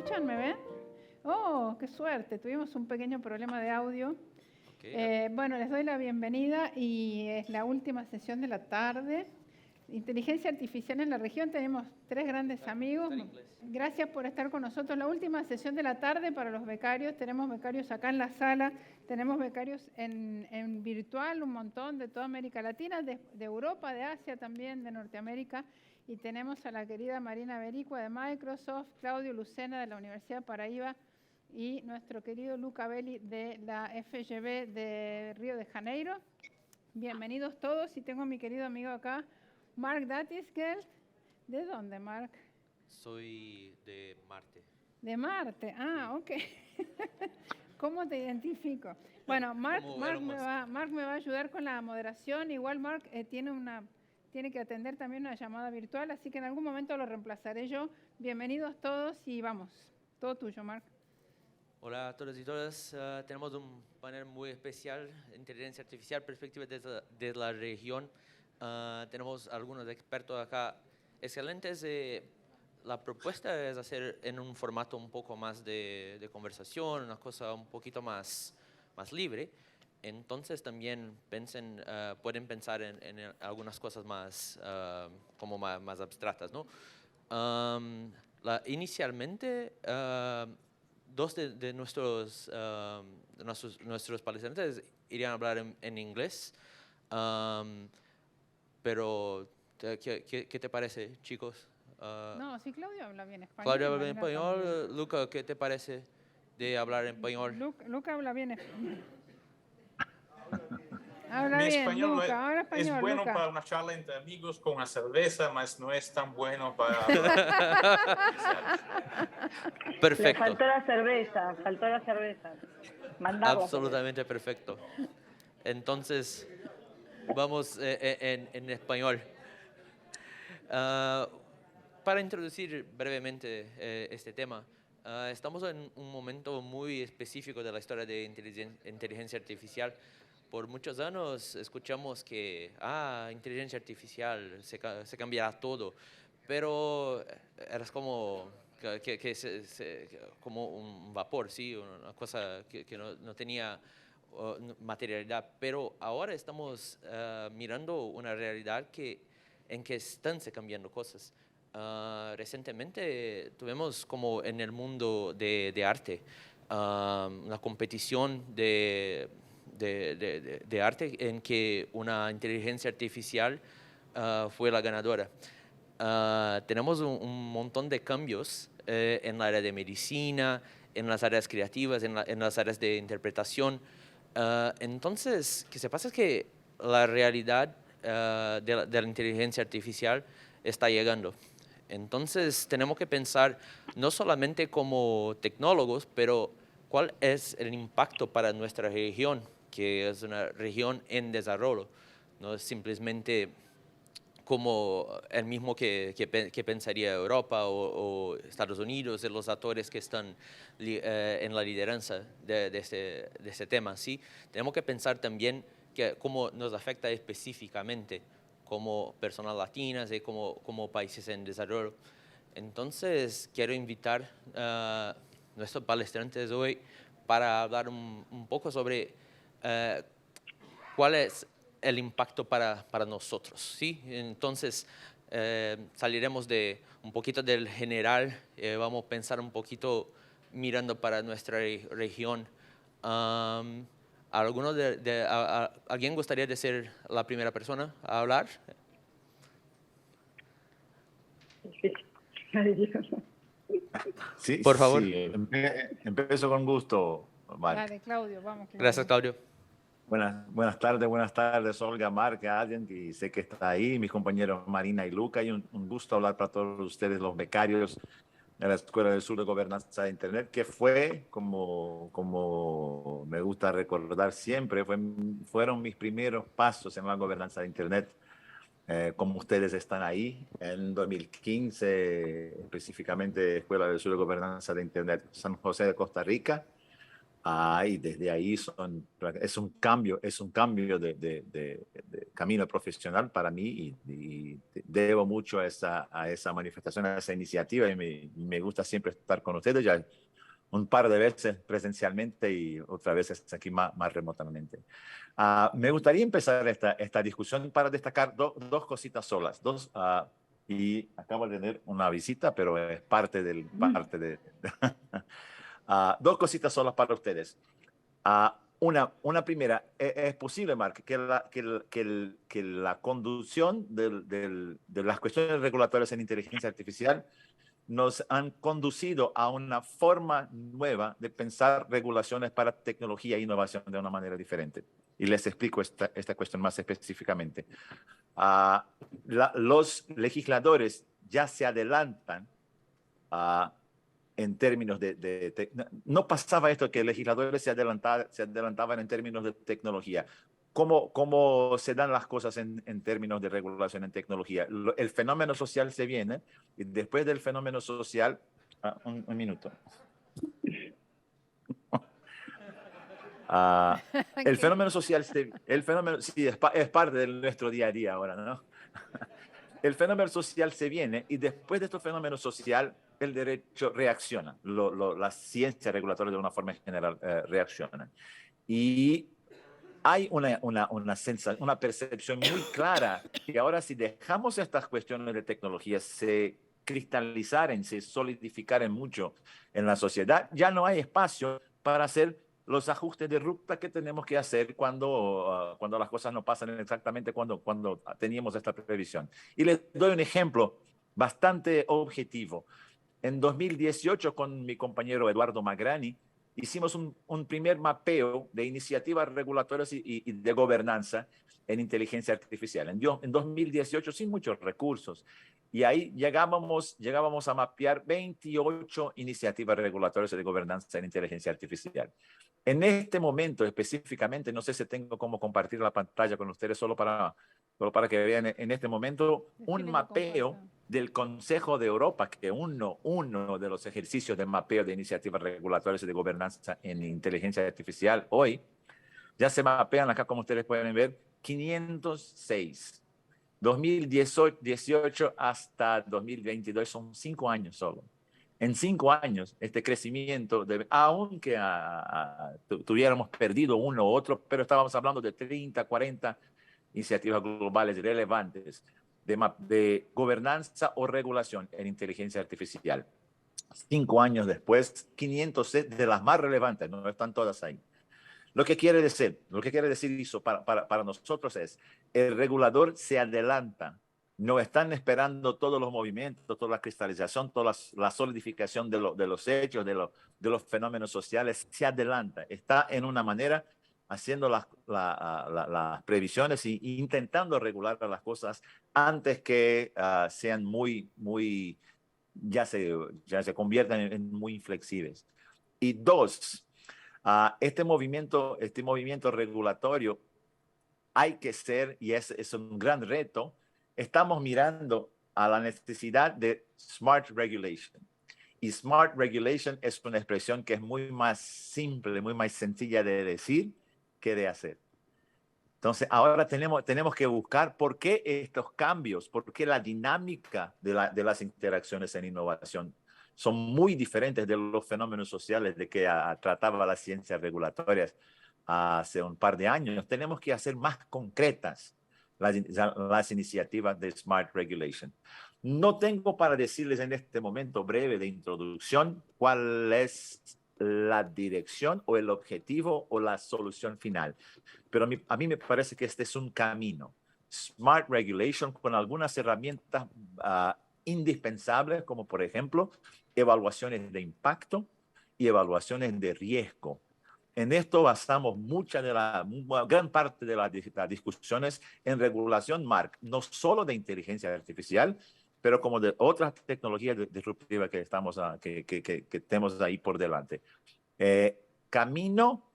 escuchan? ¿Me ven? Oh, qué suerte. Tuvimos un pequeño problema de audio. Bueno, les doy la bienvenida y es la última sesión de la tarde. Inteligencia artificial en la región. Tenemos tres grandes amigos. Gracias por estar con nosotros. La última sesión de la tarde para los becarios. Tenemos becarios acá en la sala. Tenemos becarios en virtual, un montón de toda América Latina, de Europa, de Asia también, de Norteamérica. Y tenemos a la querida Marina Bericua de Microsoft, Claudio Lucena de la Universidad Paraíba y nuestro querido Luca Belli de la FGV de Río de Janeiro. Bienvenidos todos y tengo a mi querido amigo acá, Mark Datisgeld. ¿De dónde, Mark? Soy de Marte. De Marte, ok. ¿Cómo te identifico? Bueno, Mark me va a ayudar con la moderación. Igual Mark tiene que atender también una llamada virtual, así que en algún momento lo reemplazaré yo. Bienvenidos todos y vamos, todo tuyo, Mark. Hola a todos y todas. Tenemos un panel muy especial, inteligencia artificial, perspectiva de la región. Tenemos algunos expertos acá excelentes. La propuesta es hacer en un formato un poco más de conversación, una cosa un poquito más libre. Entonces también pueden pensar en algunas cosas más, como más abstractas, ¿no? Inicialmente, dos de nuestros participantes irían a hablar en inglés, pero ¿qué te parece, chicos? No, sí, Claudio habla bien español. Claudio habla bien español. Luca, ¿qué te parece de hablar en español? Luca habla bien español. Habla Mi bien, español Luca, habla español, es bueno Luca. para una charla entre amigos con una cerveza, mas no es tan bueno para hablar. Perfecto. Le faltó la cerveza. Mandarla. Absolutamente perfecto. Entonces, vamos en español. Para introducir brevemente este tema, estamos en un momento muy específico de la historia de inteligencia artificial. Por muchos años escuchamos que inteligencia artificial se cambiará todo, pero era como como un vapor, ¿sí? Una cosa que no tenía materialidad. Pero ahora estamos mirando una realidad en que están se cambiando cosas. Recientemente tuvimos como en el mundo de arte una competición de arte en que una inteligencia artificial fue la ganadora. Tenemos un montón de cambios en la área de medicina, en las áreas creativas, en las áreas de interpretación. Entonces, ¿qué se pasa? Es que la realidad de la inteligencia artificial está llegando. Entonces, tenemos que pensar no solamente como tecnólogos, pero cuál es el impacto para nuestra región, que es una región en desarrollo. No es simplemente como el mismo que pensaría Europa o Estados Unidos, de los actores que están en la lideranza de ese tema. ¿Sí? Tenemos que pensar también cómo nos afecta específicamente como personas latinas y como países en desarrollo. Entonces, quiero invitar a nuestros palestrantes hoy para hablar un poco sobre cuál es el impacto para nosotros, ¿sí? Entonces, saliremos de un poquito del general, vamos a pensar un poquito mirando para nuestra región. ¿Alguien gustaría de ser la primera persona a hablar? Sí, por favor. Sí, empiezo con gusto, Marc. Dale, Claudio, vamos. Claudio. Gracias, Claudio. Buenas tardes, Olga, Marc, Adrián, que sé que está ahí, mis compañeros Marina y Luca, y un gusto hablar para todos ustedes, los becarios de la Escuela del Sur de Gobernanza de Internet, que fue, como me gusta recordar siempre, fueron mis primeros pasos en la gobernanza de Internet. Como ustedes están ahí, en 2015, específicamente Escuela del Sur de Gobernanza de Internet San José de Costa Rica. Y desde ahí es un cambio de camino profesional para mí y debo mucho a esa manifestación, a esa iniciativa y me gusta siempre estar con ustedes ya un par de veces presencialmente y otras veces aquí más remotamente. Me gustaría empezar esta discusión para destacar dos cositas solas, y acabo de tener una visita, pero es parte de dos cositas solas para ustedes. Una primera, es posible, Mark, que la conducción de las cuestiones regulatorias en inteligencia artificial nos han conducido a una forma nueva de pensar regulaciones para tecnología e innovación de una manera diferente. Y les explico esta cuestión más específicamente. Los legisladores ya se adelantan en términos no pasaba esto que legisladores se adelantaban en términos de tecnología. ¿Cómo se dan las cosas en términos de regulación en tecnología? El fenómeno social se viene y después del fenómeno social, un minuto. El fenómeno social, sí, es parte de nuestro día a día ahora, ¿no? El fenómeno social se viene y después de este fenómeno social, el derecho reacciona. La ciencia regulatoria de una forma general reacciona. Y hay una percepción muy clara que ahora si dejamos estas cuestiones de tecnología se cristalizaren, se solidificaren mucho en la sociedad, ya no hay espacio para hacer los ajustes de ruta que tenemos que hacer cuando las cosas no pasan exactamente cuando teníamos esta previsión. Y les doy un ejemplo bastante objetivo. En 2018, con mi compañero Eduardo Magrani, hicimos un primer mapeo de iniciativas regulatorias y de gobernanza en inteligencia artificial. En 2018, sin muchos recursos. Y ahí llegábamos a mapear 28 iniciativas regulatorias de gobernanza en inteligencia artificial. En este momento específicamente, no sé si tengo cómo compartir la pantalla con ustedes solo para que vean en este momento un mapeo del Consejo de Europa, que uno de los ejercicios de mapeo de iniciativas regulatorias y de gobernanza en inteligencia artificial hoy, ya se mapean acá, como ustedes pueden ver, 506. 2018 hasta 2022 son 5 años solo. En 5 años, este crecimiento, aunque tuviéramos perdido uno u otro, pero estábamos hablando de 30, 40 iniciativas globales relevantes de gobernanza o regulación en inteligencia artificial. 5 años después, 500 de las más relevantes, no están todas ahí. Lo que quiere decir eso para nosotros es, el regulador se adelanta. No están esperando todos los movimientos, toda la cristalización, toda la solidificación de los hechos, de los fenómenos sociales. Se adelanta. Está en una manera haciendo las previsiones e intentando regular las cosas antes que sean ya se conviertan en muy inflexibles. Y dos, este movimiento regulatorio hay que ser, y es un gran reto, estamos mirando a la necesidad de smart regulation. Y smart regulation es una expresión que es muy más simple, muy más sencilla de decir que de hacer. Entonces, ahora tenemos que buscar por qué estos cambios, por qué la dinámica de las interacciones en innovación son muy diferentes de los fenómenos sociales de que trataba las ciencias regulatorias hace un par de años. Tenemos que hacer más concretas las iniciativas de Smart Regulation. No tengo para decirles en este momento breve de introducción cuál es la dirección o el objetivo o la solución final, pero a mí me parece que este es un camino. Smart Regulation con algunas herramientas indispensables, como por ejemplo evaluaciones de impacto y evaluaciones de riesgo. En esto basamos gran parte de las discusiones en regulación, Mark, no solo de inteligencia artificial, pero como de otras tecnologías disruptivas que tenemos ahí por delante. Camino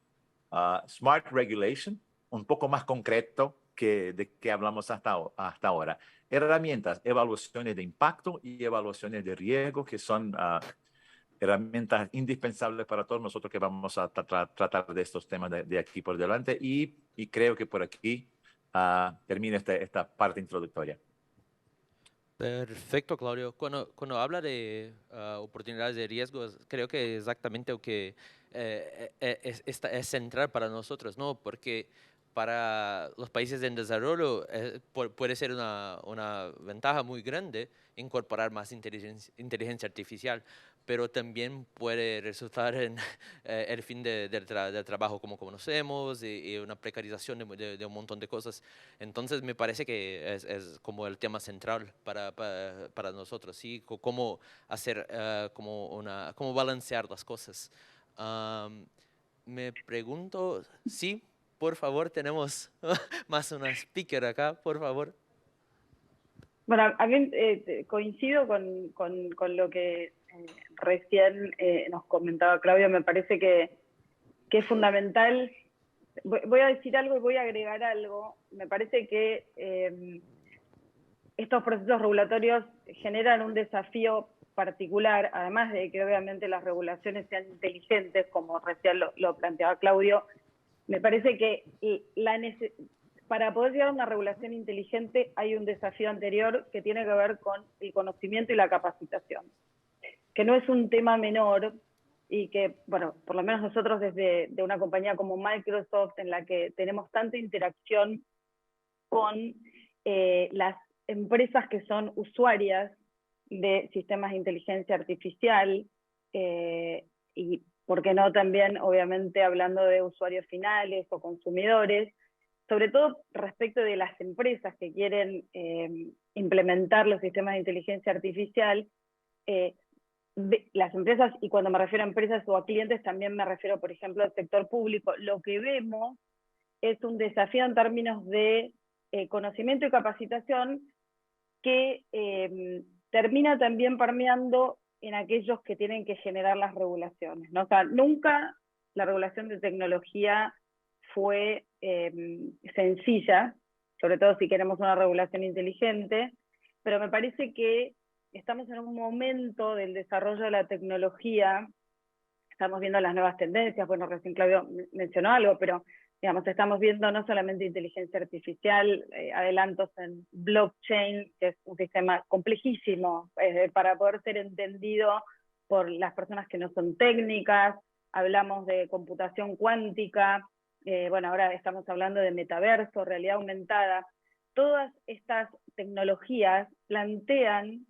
Smart Regulation, un poco más concreto de que hablamos hasta ahora. Herramientas, evaluaciones de impacto y evaluaciones de riesgo, que son herramientas indispensables para todos nosotros que vamos a tratar de estos temas de aquí por delante y creo que por aquí termina esta parte introductoria. Perfecto, Claudio. Cuando habla de oportunidades de riesgos, creo que exactamente lo que es central para nosotros, ¿no? Porque para los países en desarrollo puede ser una ventaja muy grande incorporar más inteligencia artificial, pero también puede resultar en el fin del trabajo como conocemos y una precarización de un montón de cosas. Entonces me parece que es como el tema central para nosotros, ¿sí? Cómo hacer, cómo balancear las cosas. Me pregunto, sí, por favor, tenemos más una speaker acá, por favor. Bueno, a mí coincido con lo que recién nos comentaba Claudio. Me parece que es fundamental. Voy a decir algo y voy a agregar algo. Me parece que estos procesos regulatorios generan un desafío particular, además de que obviamente las regulaciones sean inteligentes, como recién lo planteaba Claudio. Me parece que para poder llegar a una regulación inteligente hay un desafío anterior que tiene que ver con el conocimiento y la capacitación, que no es un tema menor y que, bueno, por lo menos nosotros desde una compañía como Microsoft, en la que tenemos tanta interacción con las empresas que son usuarias de sistemas de inteligencia artificial, y por qué no también, obviamente, hablando de usuarios finales o consumidores, sobre todo respecto de las empresas que quieren implementar los sistemas de inteligencia artificial. Las empresas, y cuando me refiero a empresas o a clientes, también me refiero, por ejemplo, al sector público, lo que vemos es un desafío en términos de conocimiento y capacitación que termina también permeando en aquellos que tienen que generar las regulaciones, ¿no? O sea, nunca la regulación de tecnología fue sencilla, sobre todo si queremos una regulación inteligente, pero me parece que estamos en un momento del desarrollo de la tecnología, estamos viendo las nuevas tendencias, bueno, recién Claudio mencionó algo, pero digamos, estamos viendo no solamente inteligencia artificial, adelantos en blockchain, que es un sistema complejísimo para poder ser entendido por las personas que no son técnicas. Hablamos de computación cuántica, bueno, ahora estamos hablando de metaverso, realidad aumentada. Todas estas tecnologías plantean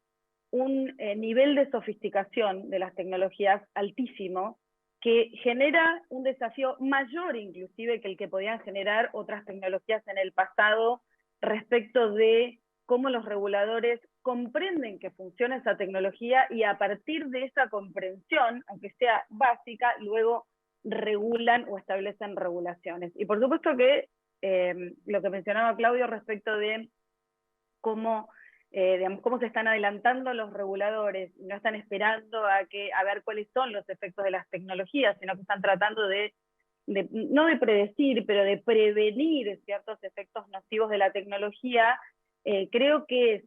un nivel de sofisticación de las tecnologías altísimo, que genera un desafío mayor inclusive que el que podían generar otras tecnologías en el pasado respecto de cómo los reguladores comprenden que funciona esa tecnología y a partir de esa comprensión, aunque sea básica, luego regulan o establecen regulaciones. Y por supuesto que lo que mencionaba Claudio respecto de cómo digamos, cómo se están adelantando los reguladores, no están esperando a ver cuáles son los efectos de las tecnologías, sino que están tratando no de predecir, pero de prevenir ciertos efectos nocivos de la tecnología. Creo que es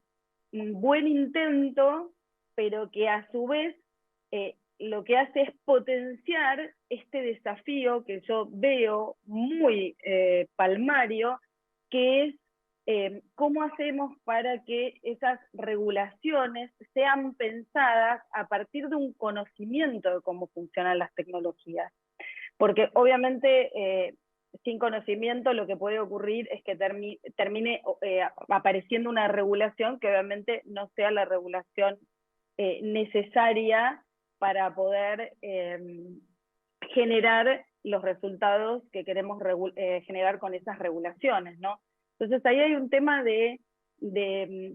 un buen intento, pero que a su vez lo que hace es potenciar este desafío que yo veo muy palmario, que es ¿cómo hacemos para que esas regulaciones sean pensadas a partir de un conocimiento de cómo funcionan las tecnologías? Porque obviamente sin conocimiento lo que puede ocurrir es que termine apareciendo una regulación que obviamente no sea la regulación necesaria para poder generar los resultados que queremos generar con esas regulaciones, ¿no? Entonces ahí hay un tema de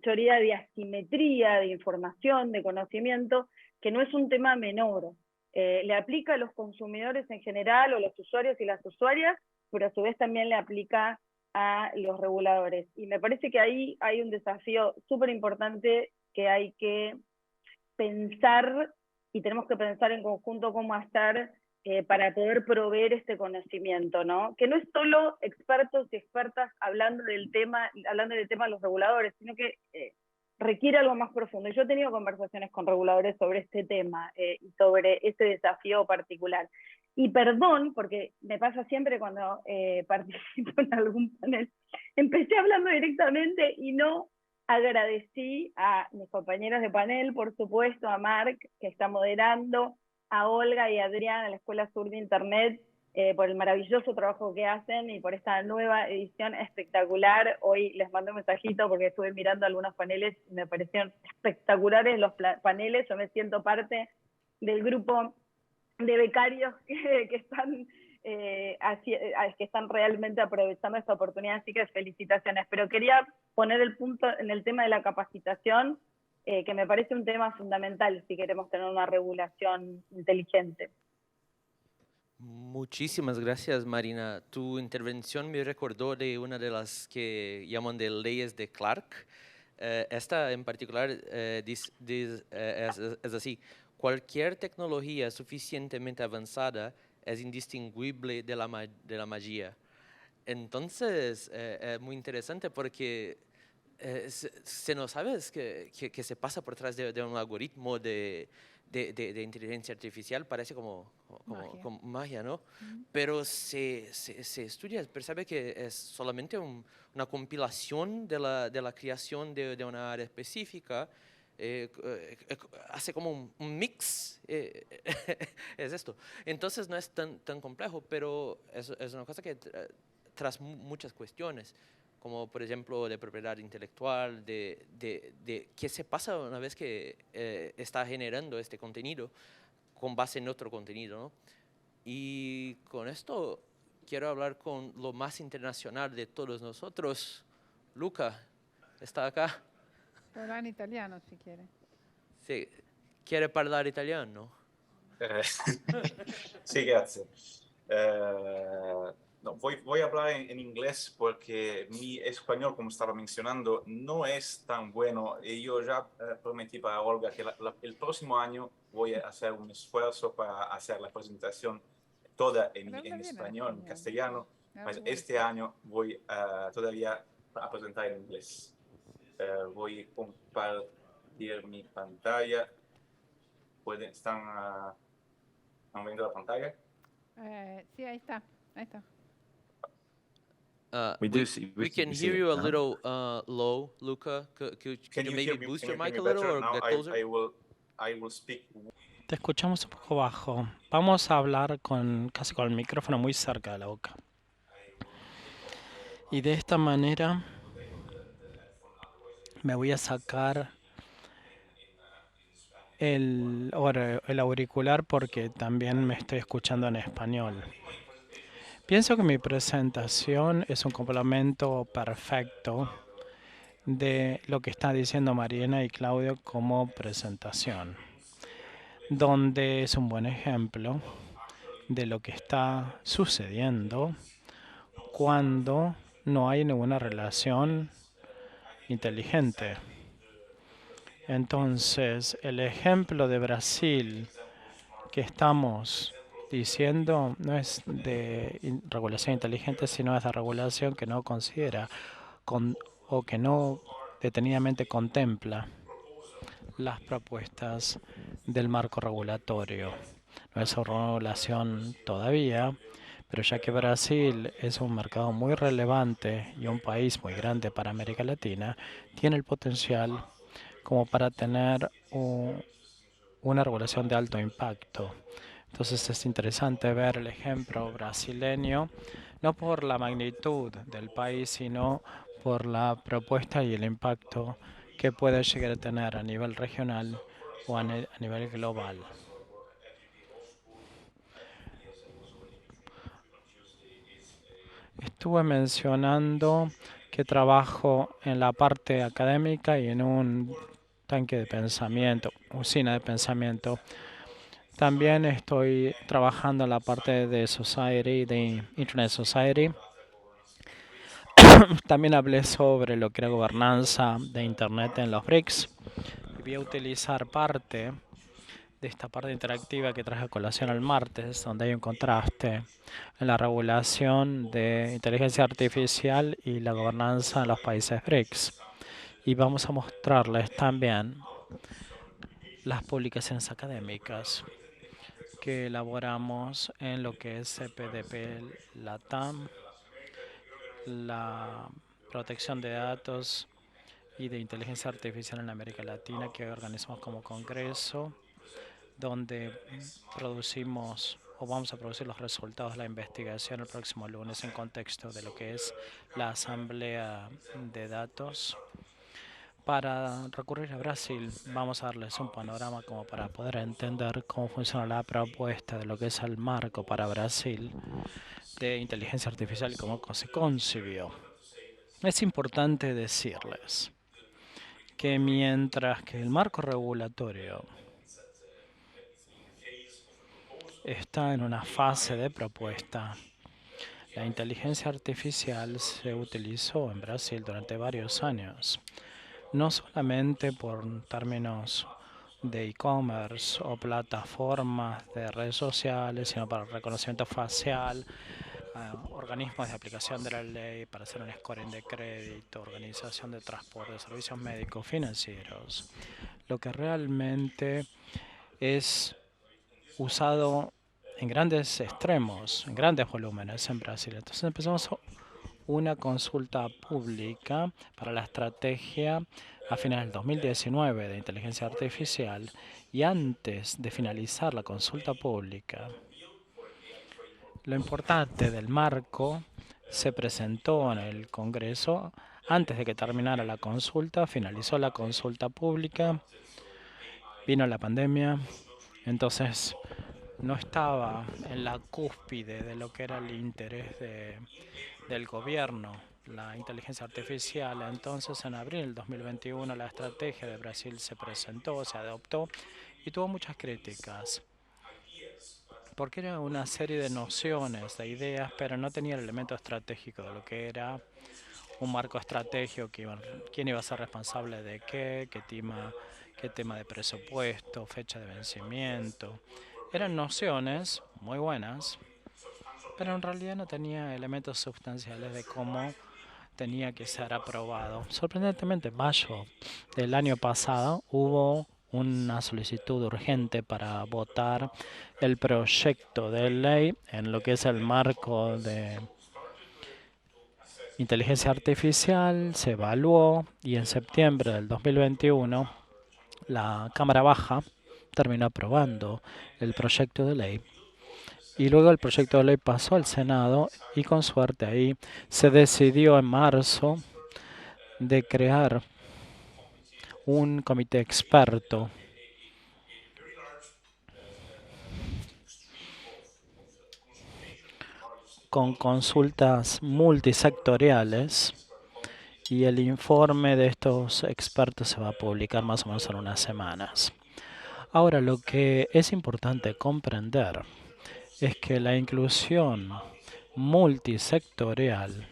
teoría de asimetría, de información, de conocimiento, que no es un tema menor. Le aplica a los consumidores en general, o los usuarios y las usuarias, pero a su vez también le aplica a los reguladores. Y me parece que ahí hay un desafío súper importante que hay que pensar, y tenemos que pensar en conjunto cómo hacer para poder proveer este conocimiento, ¿no? Que no es solo expertos y expertas hablando del tema de los reguladores, sino que requiere algo más profundo. Yo he tenido conversaciones con reguladores sobre este tema y sobre este desafío particular. Y perdón, porque me pasa siempre cuando participo en algún panel, empecé hablando directamente y no agradecí a mis compañeros de panel, por supuesto, a Marc, que está moderando, a Olga y a Adrián, a la Escuela Sur de Internet, por el maravilloso trabajo que hacen y por esta nueva edición espectacular. Hoy les mandé un mensajito porque estuve mirando algunos paneles y me parecieron espectaculares los paneles. Yo me siento parte del grupo de becarios que están realmente aprovechando esta oportunidad, así que felicitaciones. Pero quería poner el punto en el tema de la capacitación, que me parece un tema fundamental si queremos tener una regulación inteligente. Muchísimas gracias, Marina. Tu intervención me recordó de una de las que llaman de leyes de Clark. Esta en particular es así: cualquier tecnología suficientemente avanzada es indistinguible de la magia. Entonces, es muy interesante porque se no sabe que se pasa por detrás de un algoritmo de inteligencia artificial, parece como magia, ¿no? Pero se estudia, percibe que es solamente una compilación de la creación de una área específica. Hace como un mix, es esto. Entonces no es tan complejo, pero es una cosa que trae muchas cuestiones, como por ejemplo de propiedad intelectual, de qué se pasa una vez que está generando este contenido con base en otro contenido, ¿no? Y con esto quiero hablar con lo más internacional de todos nosotros. Luca, ¿está acá? Hablar en italiano, si quiere. Sí. ¿Quiere hablar italiano? Sí, grazie. No, voy a hablar en inglés porque mi español, como estaba mencionando, no es tan bueno. Y yo ya prometí para Olga que el próximo año voy a hacer un esfuerzo para hacer la presentación toda en español, en castellano. Pues este año voy todavía a presentar en inglés. Voy a compartir mi pantalla. ¿Están viendo la pantalla? Sí, ahí está. Ahí está. We can hear you a little low, Luca. Could you maybe boost your mic a little or get closer? I will speak. Te escuchamos un poco bajo. Vamos a hablar casi con el micrófono muy cerca de la boca. Y de esta manera me voy a sacar el auricular porque también me estoy escuchando en español. Pienso que mi presentación es un complemento perfecto de lo que está diciendo Marina y Claudio como presentación, donde es un buen ejemplo de lo que está sucediendo cuando no hay ninguna relación inteligente. Entonces, el ejemplo de Brasil que estamos diciendo no es de regulación inteligente, sino es de regulación que no considera o que no detenidamente contempla las propuestas del marco regulatorio. No es regulación todavía, pero ya que Brasil es un mercado muy relevante y un país muy grande para América Latina, tiene el potencial como para tener una regulación de alto impacto. Entonces es interesante ver el ejemplo brasileño, no por la magnitud del país, sino por la propuesta y el impacto que puede llegar a tener a nivel regional o a nivel global. Estuve mencionando que trabajo en la parte académica y en un tanque de pensamiento, usina de pensamiento. También estoy trabajando en la parte de Society, de Internet Society. También hablé sobre lo que era gobernanza de Internet en los BRICS. Voy a utilizar parte de esta parte interactiva que traje a colación el martes, donde hay un contraste en la regulación de inteligencia artificial y la gobernanza en los países BRICS. y vamos a mostrarles también las publicaciones académicas que elaboramos en lo que es CPDP LATAM, la protección de datos y de inteligencia artificial en América Latina, que organizamos como congreso, donde producimos o vamos a producir los resultados de la investigación el próximo lunes en contexto de lo que es la asamblea de datos. Para recurrir a Brasil, vamos a darles un panorama como para poder entender cómo funciona la propuesta de lo que es el marco para Brasil de inteligencia artificial y cómo se concibió. Es importante decirles que mientras que el marco regulatorio está en una fase de propuesta, la inteligencia artificial se utilizó en Brasil durante varios años, no solamente por términos de e-commerce o plataformas de redes sociales, sino para reconocimiento facial, organismos de aplicación de la ley para hacer un scoring de crédito, organización de transporte, servicios médicos, financieros, lo que realmente es usado en grandes extremos, en grandes volúmenes en Brasil. Entonces empezamos una consulta pública para la estrategia a finales del 2019 de inteligencia artificial, y antes de finalizar la consulta pública, lo importante del marco se presentó en el Congreso. Antes de que terminara la consulta, finalizó la consulta pública, vino la pandemia, entonces no estaba en la cúspide de lo que era el interés del gobierno, la inteligencia artificial. Entonces, en abril del 2021, la estrategia de Brasil se presentó, se adoptó y tuvo muchas críticas, porque era una serie de nociones, de ideas, pero no tenía el elemento estratégico de lo que era un marco estratégico, quién iba a ser responsable de qué tema de presupuesto, fecha de vencimiento. Eran nociones muy buenas, pero en realidad no tenía elementos sustanciales de cómo tenía que ser aprobado. Sorprendentemente, en mayo del año pasado hubo una solicitud urgente para votar el proyecto de ley en lo que es el marco de inteligencia artificial. Se evaluó y en septiembre del 2021 la Cámara Baja terminó aprobando el proyecto de ley. Y luego el proyecto de ley pasó al Senado y con suerte ahí se decidió en marzo de crear un comité experto con consultas multisectoriales, y el informe de estos expertos se va a publicar más o menos en unas semanas. Ahora, lo que es importante comprender es que la inclusión multisectorial,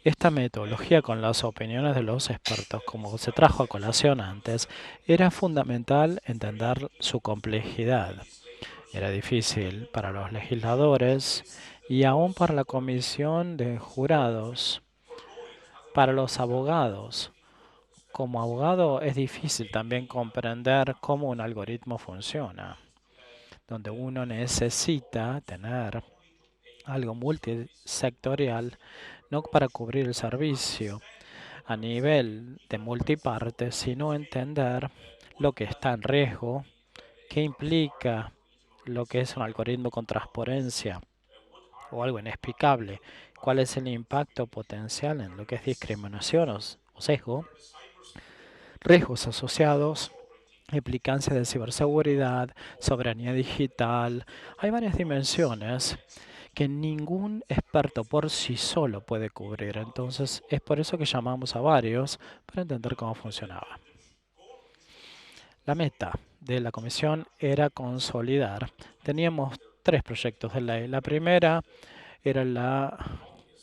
esta metodología con las opiniones de los expertos, como se trajo a colación antes, era fundamental entender su complejidad. Era difícil para los legisladores y aún para la comisión de jurados, para los abogados. Como abogado es difícil también comprender cómo un algoritmo funciona, donde uno necesita tener algo multisectorial, no para cubrir el servicio a nivel de multiparte, sino entender lo que está en riesgo, qué implica lo que es un algoritmo con transparencia o algo inexplicable, cuál es el impacto potencial en lo que es discriminación o sesgo, riesgos asociados, implicancias de ciberseguridad, soberanía digital. Hay varias dimensiones que ningún experto por sí solo puede cubrir. Entonces, es por eso que llamamos a varios para entender cómo funcionaba. La meta de la comisión era consolidar. Teníamos 3 proyectos de ley. La primera era la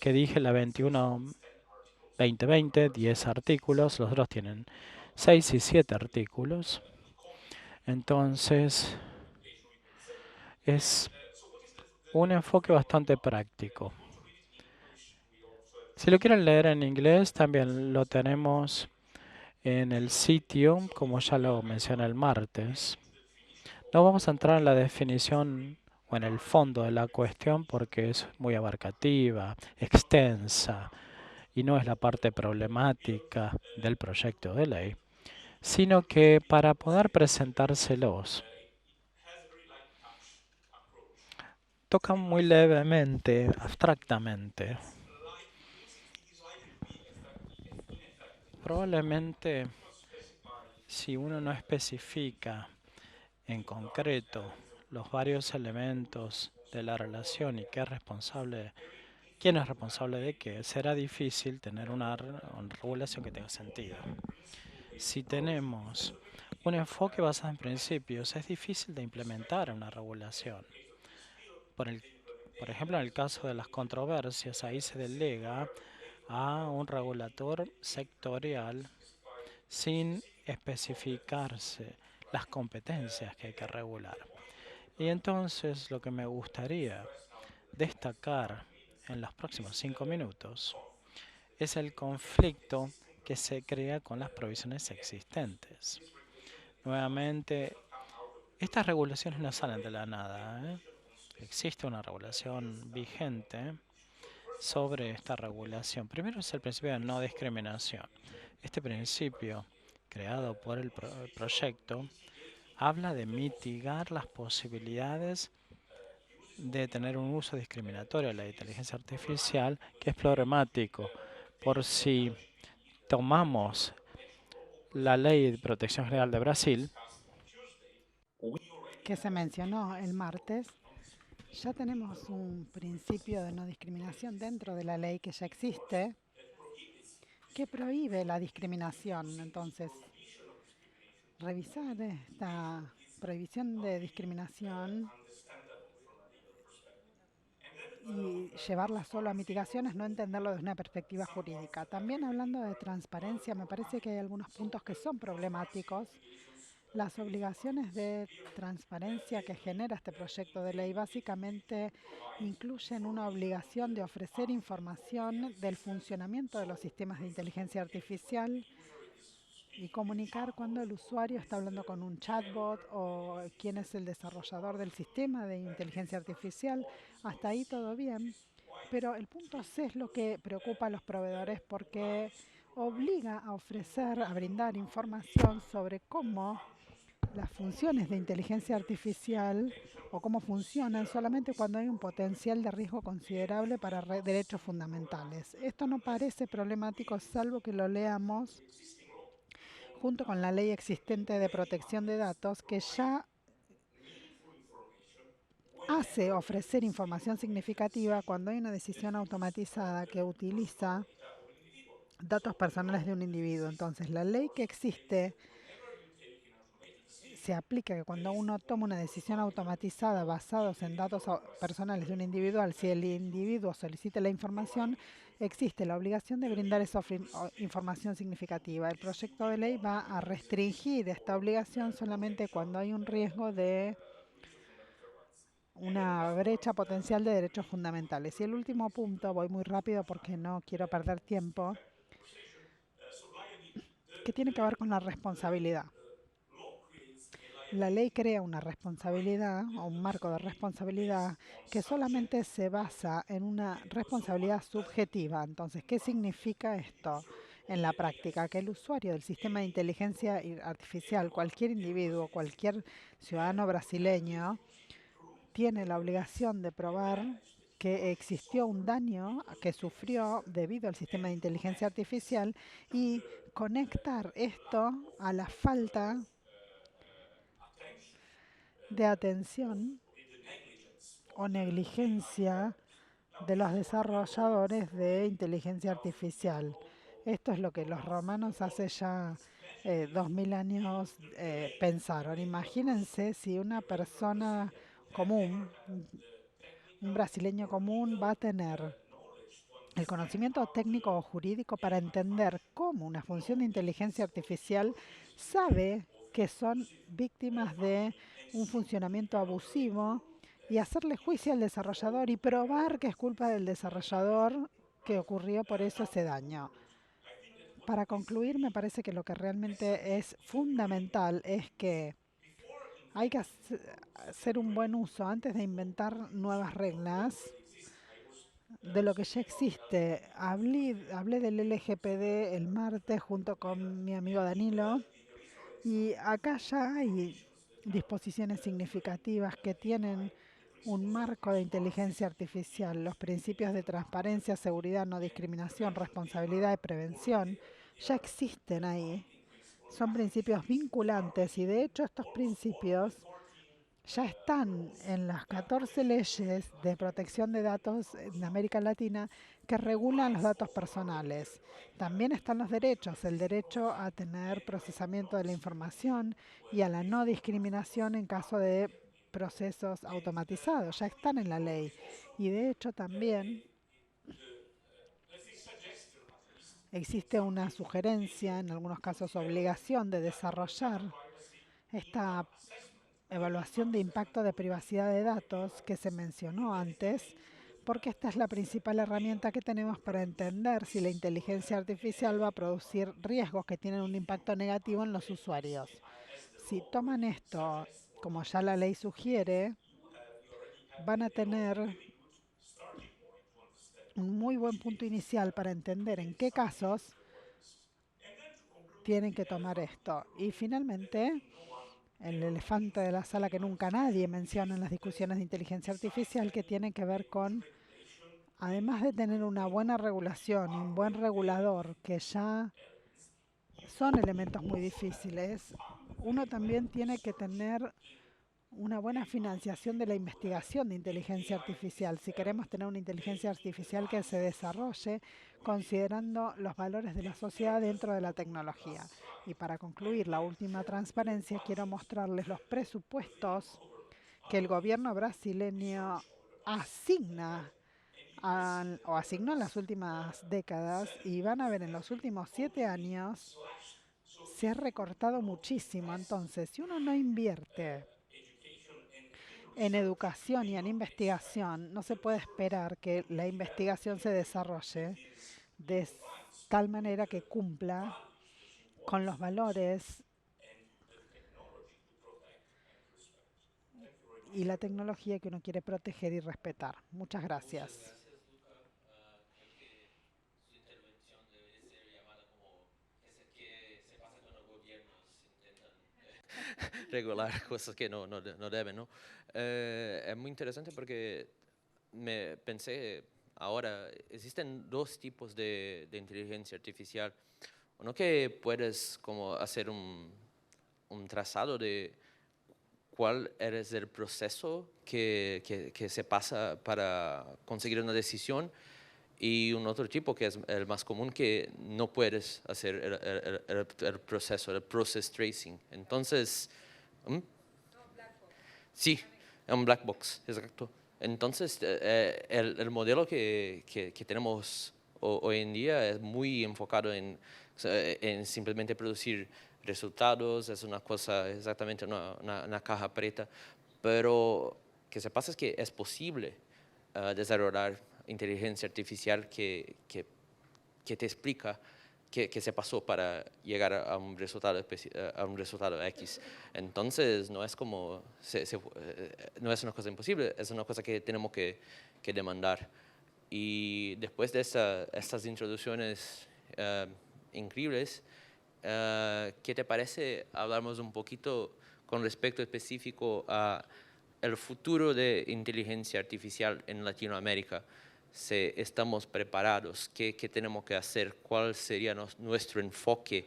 que dije, la 21-2020, 10 artículos. Los otros tienen 6 y 7 artículos. Entonces, es un enfoque bastante práctico. Si lo quieren leer en inglés, también lo tenemos en el sitio, como ya lo mencioné el martes. No vamos a entrar en la definición o en el fondo de la cuestión porque es muy abarcativa, extensa y no es la parte problemática del proyecto de ley, sino que para poder presentárselos tocan muy levemente, abstractamente. Probablemente si uno no especifica en concreto los varios elementos de la relación y quién es responsable de qué, será difícil tener una regulación que tenga sentido. Si tenemos un enfoque basado en principios, es difícil de implementar una regulación. Por ejemplo, en el caso de las controversias, ahí se delega a un regulador sectorial sin especificarse las competencias que hay que regular. Y entonces lo que me gustaría destacar en los próximos 5 minutos es el conflicto que se crea con las provisiones existentes. Nuevamente, estas regulaciones no salen de la nada, ¿eh? Existe una regulación vigente sobre esta regulación. Primero es el principio de no discriminación. Este principio, creado por el proyecto, habla de mitigar las posibilidades de tener un uso discriminatorio de la inteligencia artificial, que es problemático. Por si tomamos la Ley de Protección General de Brasil, que se mencionó el martes, ya tenemos un principio de no discriminación dentro de la ley que ya existe, que prohíbe la discriminación. Entonces, revisar esta prohibición de discriminación y llevarla solo a mitigaciones, no entenderlo desde una perspectiva jurídica. También hablando de transparencia, me parece que hay algunos puntos que son problemáticos. Las obligaciones de transparencia que genera este proyecto de ley básicamente incluyen una obligación de ofrecer información del funcionamiento de los sistemas de inteligencia artificial y comunicar cuando el usuario está hablando con un chatbot o quién es el desarrollador del sistema de inteligencia artificial. Hasta ahí todo bien, pero el punto C es lo que preocupa a los proveedores porque obliga a ofrecer, a brindar información sobre cómo las funciones de inteligencia artificial o cómo funcionan solamente cuando hay un potencial de riesgo considerable para derechos fundamentales. Esto no parece problemático salvo que lo leamos junto con la ley existente de protección de datos que ya hace ofrecer información significativa cuando hay una decisión automatizada que utiliza datos personales de un individuo. Entonces, la ley que existe se aplica que cuando uno toma una decisión automatizada basados en datos personales de un individual, si el individuo solicita la información, existe la obligación de brindar esa información significativa. El proyecto de ley va a restringir esta obligación solamente cuando hay un riesgo de una brecha potencial de derechos fundamentales. Y el último punto, voy muy rápido porque no quiero perder tiempo, que tiene que ver con la responsabilidad. La ley crea una responsabilidad o un marco de responsabilidad que solamente se basa en una responsabilidad subjetiva. Entonces, ¿qué significa esto en la práctica? Que el usuario del sistema de inteligencia artificial, cualquier individuo, cualquier ciudadano brasileño, tiene la obligación de probar que existió un daño que sufrió debido al sistema de inteligencia artificial y conectar esto a la falta de atención o negligencia de los desarrolladores de inteligencia artificial. Esto es lo que los romanos hace ya 2000 años pensaron. Imagínense si una persona común, un brasileño común, va a tener el conocimiento técnico o jurídico para entender cómo una función de inteligencia artificial sabe que son víctimas de un funcionamiento abusivo y hacerle juicio al desarrollador y probar que es culpa del desarrollador que ocurrió por eso ese daño. Para concluir, me parece que lo que realmente es fundamental es que hay que hacer un buen uso antes de inventar nuevas reglas de lo que ya existe. Hablé del LGPD el martes junto con mi amigo Danilo y acá ya hay disposiciones significativas que tienen un marco de inteligencia artificial, los principios de transparencia, seguridad, no discriminación, responsabilidad y prevención ya existen ahí. Son principios vinculantes y de hecho estos principios ya están en las 14 leyes de protección de datos en América Latina que regulan los datos personales. También están los derechos, el derecho a tener procesamiento de la información y a la no discriminación en caso de procesos automatizados. Ya están en la ley. Y de hecho también existe una sugerencia, en algunos casos obligación, de desarrollar esta evaluación de impacto de privacidad de datos que se mencionó antes, porque esta es la principal herramienta que tenemos para entender si la inteligencia artificial va a producir riesgos que tienen un impacto negativo en los usuarios. Si toman esto, como ya la ley sugiere, van a tener un muy buen punto inicial para entender en qué casos tienen que tomar esto. Y finalmente, el elefante de la sala que nunca nadie menciona en las discusiones de inteligencia artificial, que tiene que ver con, además de tener una buena regulación y un buen regulador, que ya son elementos muy difíciles, uno también tiene que tener una buena financiación de la investigación de inteligencia artificial, si queremos tener una inteligencia artificial que se desarrolle considerando los valores de la sociedad dentro de la tecnología. Y para concluir, la última transparencia, quiero mostrarles los presupuestos que el gobierno brasileño asigna o asignó en las últimas décadas, y van a ver en los últimos 7 años se ha recortado muchísimo. Entonces, si uno no invierte en educación y en investigación, no se puede esperar que la investigación se desarrolle de tal manera que cumpla con los valores y la tecnología que uno quiere proteger y respetar. Muchas gracias. Regular cosas que no deben, ¿no? Es muy interesante porque me pensé, ahora existen dos tipos de inteligencia artificial. Uno que puedes como hacer un trazado de cuál es el proceso que se pasa para conseguir una decisión, y un otro tipo que es el más común, que no puedes hacer el proceso, el process tracing. Entonces, sí, es un black box, exacto. Entonces, el modelo que tenemos hoy en día es muy enfocado en simplemente producir resultados, es una cosa exactamente una caja preta, pero que se pasa es que es posible desarrollar inteligencia artificial que te explica qué se pasó para llegar a un resultado X. Entonces, no es como, no es una cosa imposible, es una cosa que tenemos que demandar. Y después de estas introducciones increíbles, ¿qué te parece? Hablamos un poquito con respecto específico a el futuro de inteligencia artificial en Latinoamérica. Si estamos preparados, qué tenemos que hacer, cuál sería nuestro enfoque,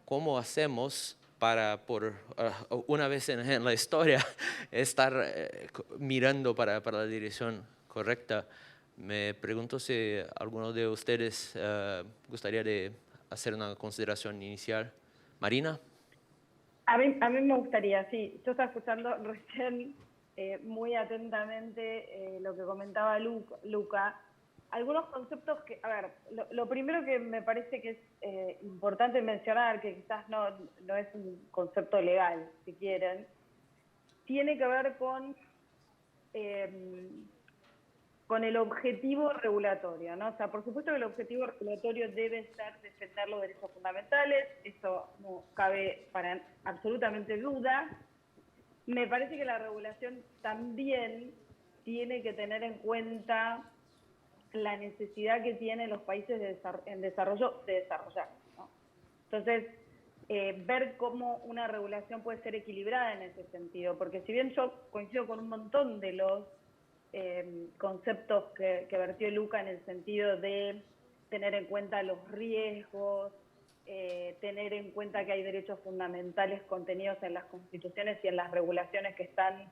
cómo hacemos para, por una vez en la historia, estar mirando para la dirección correcta. Me pregunto si alguno de ustedes gustaría de hacer una consideración inicial. Marina. A mí me gustaría, sí. Yo estaba escuchando recién muy atentamente lo que comentaba Luca. Algunos conceptos que, a ver, lo primero que me parece que es importante mencionar, que quizás no es un concepto legal, si quieren, tiene que ver con con el objetivo regulatorio, ¿no? O sea, por supuesto que el objetivo regulatorio debe ser defender los derechos fundamentales, eso no cabe para absolutamente duda. Me parece que la regulación también tiene que tener en cuenta la necesidad que tienen los países en desarrollo de desarrollar, ¿no? Entonces, ver cómo una regulación puede ser equilibrada en ese sentido, porque si bien yo coincido con un montón de los conceptos que vertió Luca en el sentido de tener en cuenta los riesgos, tener en cuenta que hay derechos fundamentales contenidos en las constituciones y en las regulaciones que están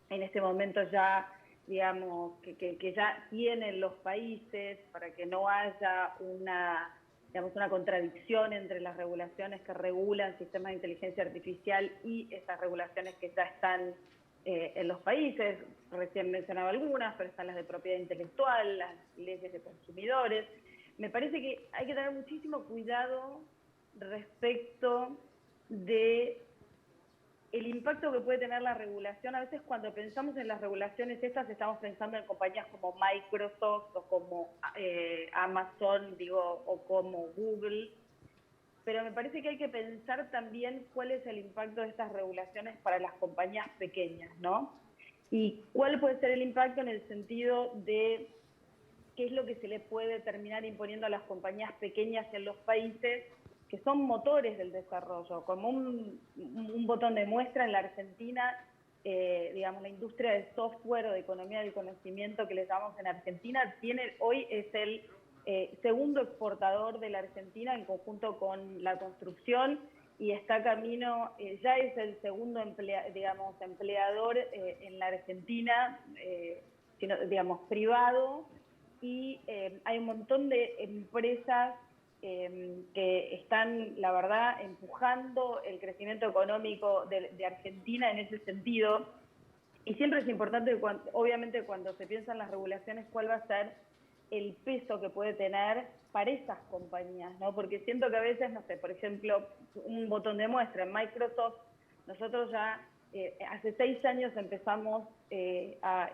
en este momento ya, digamos, que ya tienen los países, para que no haya una contradicción entre las regulaciones que regulan sistemas de inteligencia artificial y esas regulaciones que ya están en los países. Recién mencionaba algunas, pero están las de propiedad intelectual, las leyes de consumidores. Me parece que hay que tener muchísimo cuidado respecto de el impacto que puede tener la regulación. A veces cuando pensamos en las regulaciones estas, estamos pensando en compañías como Microsoft o como Amazon, o como Google, pero me parece que hay que pensar también cuál es el impacto de estas regulaciones para las compañías pequeñas, ¿no? Y cuál puede ser el impacto en el sentido de qué es lo que se le puede terminar imponiendo a las compañías pequeñas en los países que son motores del desarrollo. Como un botón de muestra, en la Argentina, la industria de software o de economía del conocimiento que le llamamos en Argentina, hoy es el segundo exportador de la Argentina en conjunto con la construcción, y está camino, ya es el segundo empleador en la Argentina, privado, y hay un montón de empresas que están, la verdad, empujando el crecimiento económico de Argentina en ese sentido. Y siempre es importante, obviamente, cuando se piensa en las regulaciones, cuál va a ser el peso que puede tener para esas compañías, ¿no? Porque siento que a veces, no sé, por ejemplo, un botón de muestra en Microsoft, nosotros ya hace 6 años empezamos a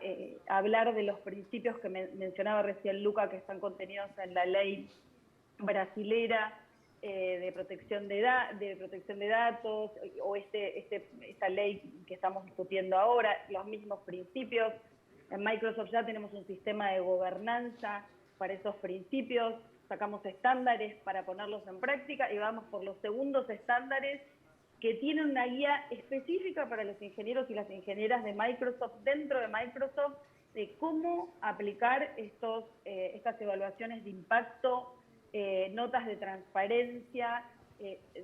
hablar de los principios que mencionaba recién Luca, que están contenidos en la ley brasilera de protección de datos, o esta ley que estamos discutiendo ahora, los mismos principios. En Microsoft ya tenemos un sistema de gobernanza para esos principios, sacamos estándares para ponerlos en práctica y vamos por los segundos estándares que tienen una guía específica para los ingenieros y las ingenieras de Microsoft, dentro de Microsoft, de cómo aplicar estas evaluaciones de impacto, notas de transparencia.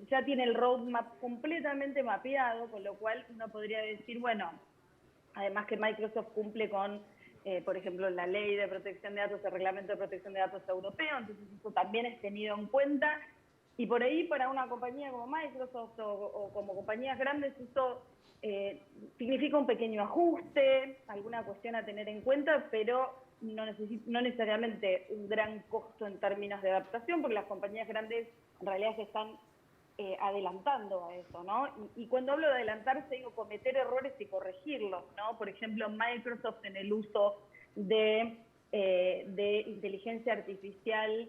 Ya tiene el roadmap completamente mapeado, con lo cual uno podría decir, bueno, además que Microsoft cumple con, por ejemplo, la ley de protección de datos, el reglamento de protección de datos europeo, entonces eso también es tenido en cuenta. Y por ahí, para una compañía como Microsoft o como compañías grandes, eso significa un pequeño ajuste, alguna cuestión a tener en cuenta, pero no necesariamente un gran costo en términos de adaptación, porque las compañías grandes en realidad se están adelantando a eso, ¿no? Y cuando hablo de adelantarse, digo cometer errores y corregirlos, ¿no? Por ejemplo, Microsoft en el uso de inteligencia artificial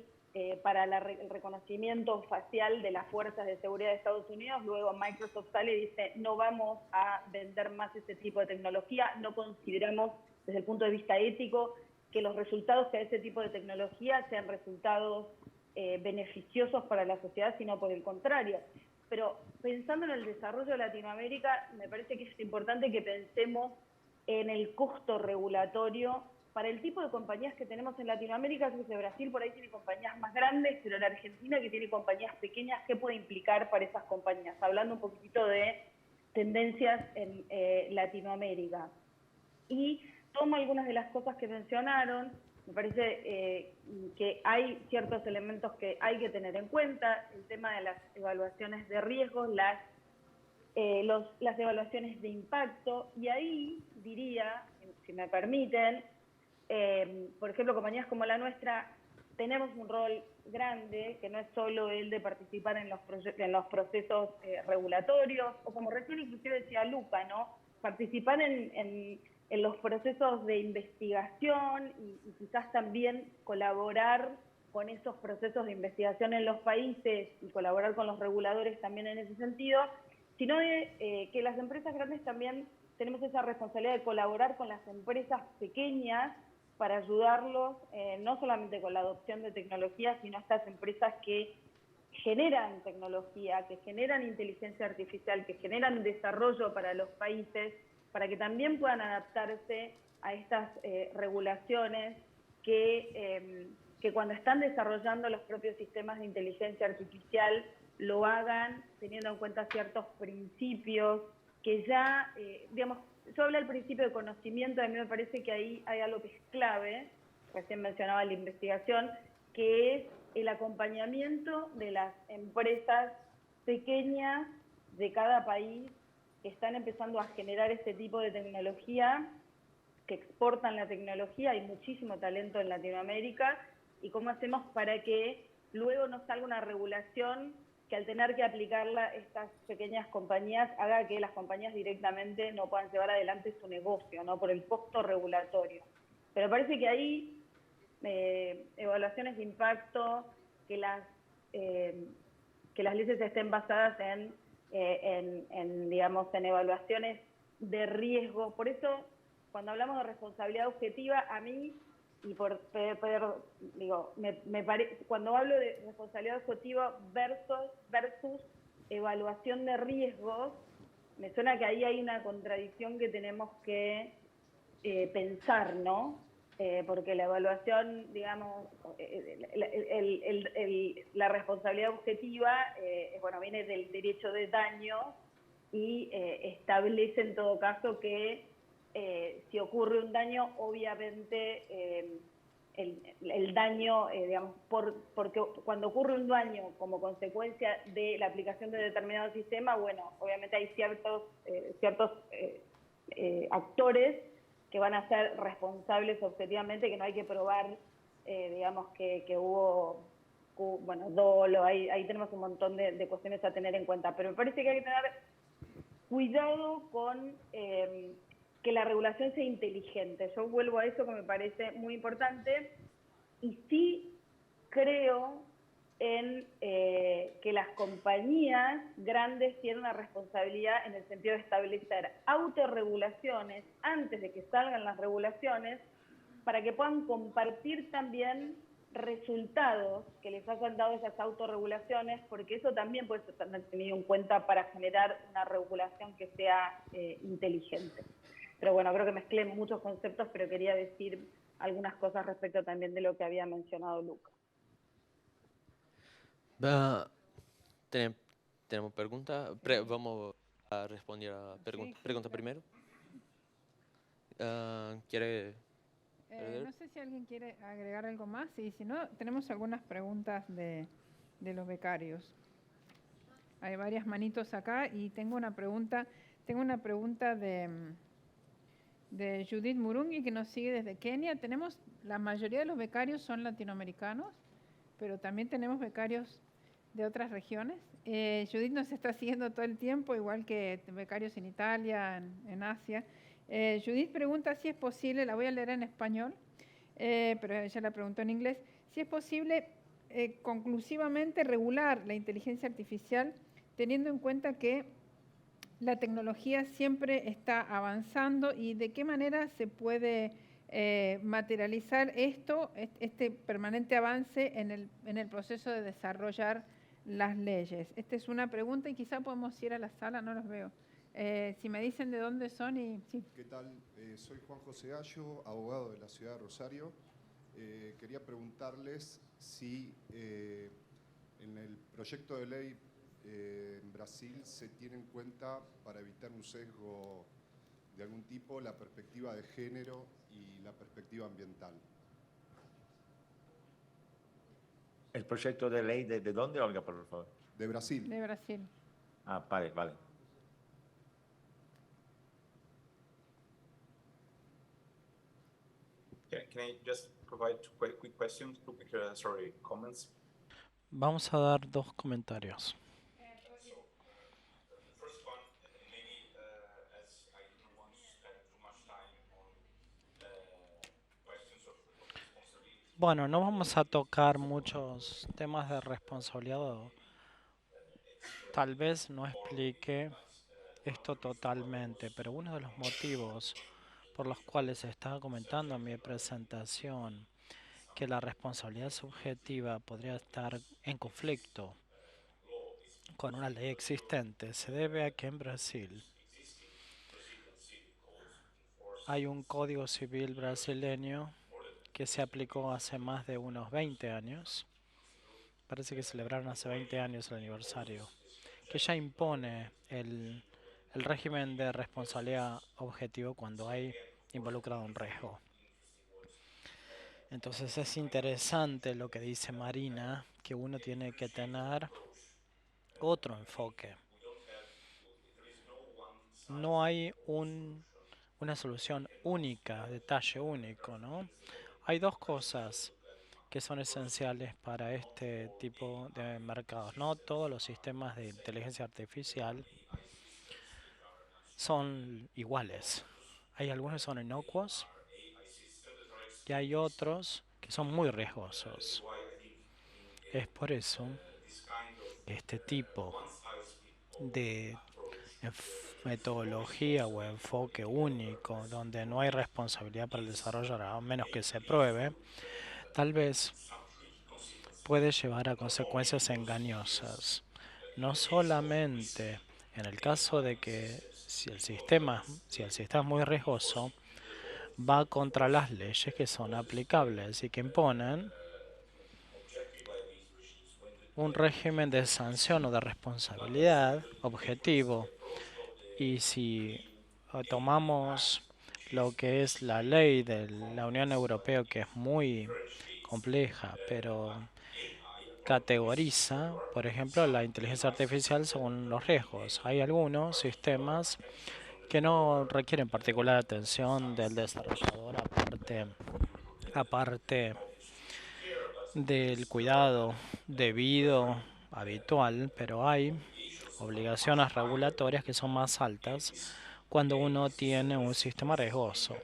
para el reconocimiento facial de las fuerzas de seguridad de Estados Unidos. Luego Microsoft sale y dice, no vamos a vender más este tipo de tecnología, no consideramos desde el punto de vista ético que los resultados de ese tipo de tecnología sean resultados beneficiosos para la sociedad, sino por el contrario. Pero pensando en el desarrollo de Latinoamérica, me parece que es importante que pensemos en el costo regulatorio para el tipo de compañías que tenemos en Latinoamérica. Creo que Brasil por ahí tiene compañías más grandes, pero la Argentina, que tiene compañías pequeñas, ¿qué puede implicar para esas compañías? Hablando un poquitito de tendencias en Latinoamérica. Y tomo algunas de las cosas que mencionaron. Me parece que hay ciertos elementos que hay que tener en cuenta, el tema de las evaluaciones de riesgos, las evaluaciones de impacto, y ahí diría, si me permiten, por ejemplo, compañías como la nuestra, tenemos un rol grande, que no es solo el de participar en los procesos regulatorios, o como recién inclusive decía Luca, ¿no? Participar en en los procesos de investigación y quizás también colaborar con esos procesos de investigación en los países y colaborar con los reguladores también en ese sentido, sino de que las empresas grandes también tenemos esa responsabilidad de colaborar con las empresas pequeñas para ayudarlos, no solamente con la adopción de tecnología, sino estas empresas que generan tecnología, que generan inteligencia artificial, que generan desarrollo para los países, para que también puedan adaptarse a estas regulaciones que cuando están desarrollando los propios sistemas de inteligencia artificial lo hagan teniendo en cuenta ciertos principios que ya, digamos, yo hablé al principio de conocimiento, a mí me parece que ahí hay algo que es clave, recién mencionaba la investigación, que es el acompañamiento de las empresas pequeñas de cada país que están empezando a generar este tipo de tecnología, que exportan la tecnología, hay muchísimo talento en Latinoamérica, y cómo hacemos para que luego no salga una regulación que al tener que aplicarla estas pequeñas compañías haga que las compañías directamente no puedan llevar adelante su negocio, ¿no? Por el costo regulatorio. Pero parece que ahí evaluaciones de impacto, que las leyes estén basadas digamos, en evaluaciones de riesgo. Por eso, cuando hablamos de responsabilidad objetiva, a mí, y cuando hablo de responsabilidad objetiva versus evaluación de riesgos, me suena que ahí hay una contradicción que tenemos que pensar, ¿no? Porque la evaluación, digamos, la responsabilidad objetiva, bueno, viene del derecho de daño y establece en todo caso que si ocurre un daño, obviamente el daño, digamos, porque cuando ocurre un daño como consecuencia de la aplicación de determinado sistema, bueno, obviamente hay ciertos actores que van a ser responsables objetivamente, que no hay que probar, digamos, que hubo, bueno, dolo, ahí tenemos un montón de cuestiones a tener en cuenta. Pero me parece que hay que tener cuidado con que la regulación sea inteligente. Yo vuelvo a eso que me parece muy importante, y sí creo en que las compañías grandes tienen una responsabilidad en el sentido de establecer autorregulaciones antes de que salgan las regulaciones, para que puedan compartir también resultados que les hayan dado esas autorregulaciones, porque eso también puede ser tenido en cuenta para generar una regulación que sea inteligente. Pero bueno, creo que mezclé muchos conceptos, pero quería decir algunas cosas respecto también de lo que había mencionado Luca. Tenemos preguntas. Vamos a responder a la pregunta primero. ¿Quiere? No sé si alguien quiere agregar algo más, y si no, tenemos algunas preguntas de los becarios. Hay varias manitos acá y tengo una pregunta de Judith Murungi, que nos sigue desde Kenia. La mayoría de los becarios son latinoamericanos, pero también tenemos becarios de otras regiones. Judith nos está siguiendo todo el tiempo, igual que becarios en Italia, en Asia. Judith pregunta si es posible, la voy a leer en español, pero ella la preguntó en inglés, si es posible conclusivamente regular la inteligencia artificial, teniendo en cuenta que la tecnología siempre está avanzando, y de qué manera se puede materializar este permanente avance en el proceso de desarrollar las leyes. Esta es una pregunta, y quizá podemos ir a la sala, no los veo. Si me dicen de dónde son y sí. ¿Qué tal? Soy Juan José Gallo, abogado de la ciudad de Rosario. Quería preguntarles si en el proyecto de ley en Brasil se tiene en cuenta, para evitar un sesgo de algún tipo, la perspectiva de género y la perspectiva ambiental. ¿El proyecto de ley de dónde, Olga, por favor? De Brasil. De Brasil. Vale. Can I just provide two quick questions, two quick, comments? Vamos a dar dos comentarios. First one, maybe as I don't want to spend too much time Bueno, no vamos a tocar muchos temas de responsabilidad. Tal vez no explique esto totalmente, pero uno de los motivos por los cuales estaba comentando en mi presentación que la responsabilidad subjetiva podría estar en conflicto con una ley existente se debe a que en Brasil hay un código civil brasileño que se aplicó hace más de unos 20 años. Parece que celebraron hace 20 años el aniversario, que ya impone el régimen de responsabilidad objetivo cuando hay involucrado un riesgo. Entonces es interesante lo que dice Marina, que uno tiene que tener otro enfoque. No hay una solución única, detalle único, ¿no? Hay dos cosas que son esenciales para este tipo de mercados. No todos los sistemas de inteligencia artificial son iguales. Hay algunos que son inocuos y hay otros que son muy riesgosos. Es por eso que este tipo de metodología o enfoque único, donde no hay responsabilidad para el desarrollo, a menos que se pruebe, tal vez puede llevar a consecuencias engañosas. No solamente en el caso de que si el sistema es muy riesgoso, va contra las leyes que son aplicables y que imponen un régimen de sanción o de responsabilidad objetivo. Y si tomamos lo que es la ley de la Unión Europea, que es muy compleja, pero categoriza, por ejemplo, la inteligencia artificial según los riesgos. Hay algunos sistemas que no requieren particular atención del desarrollador, aparte del cuidado debido, habitual, pero hay obligaciones regulatorias que son más altas cuando uno tiene un sistema riesgoso.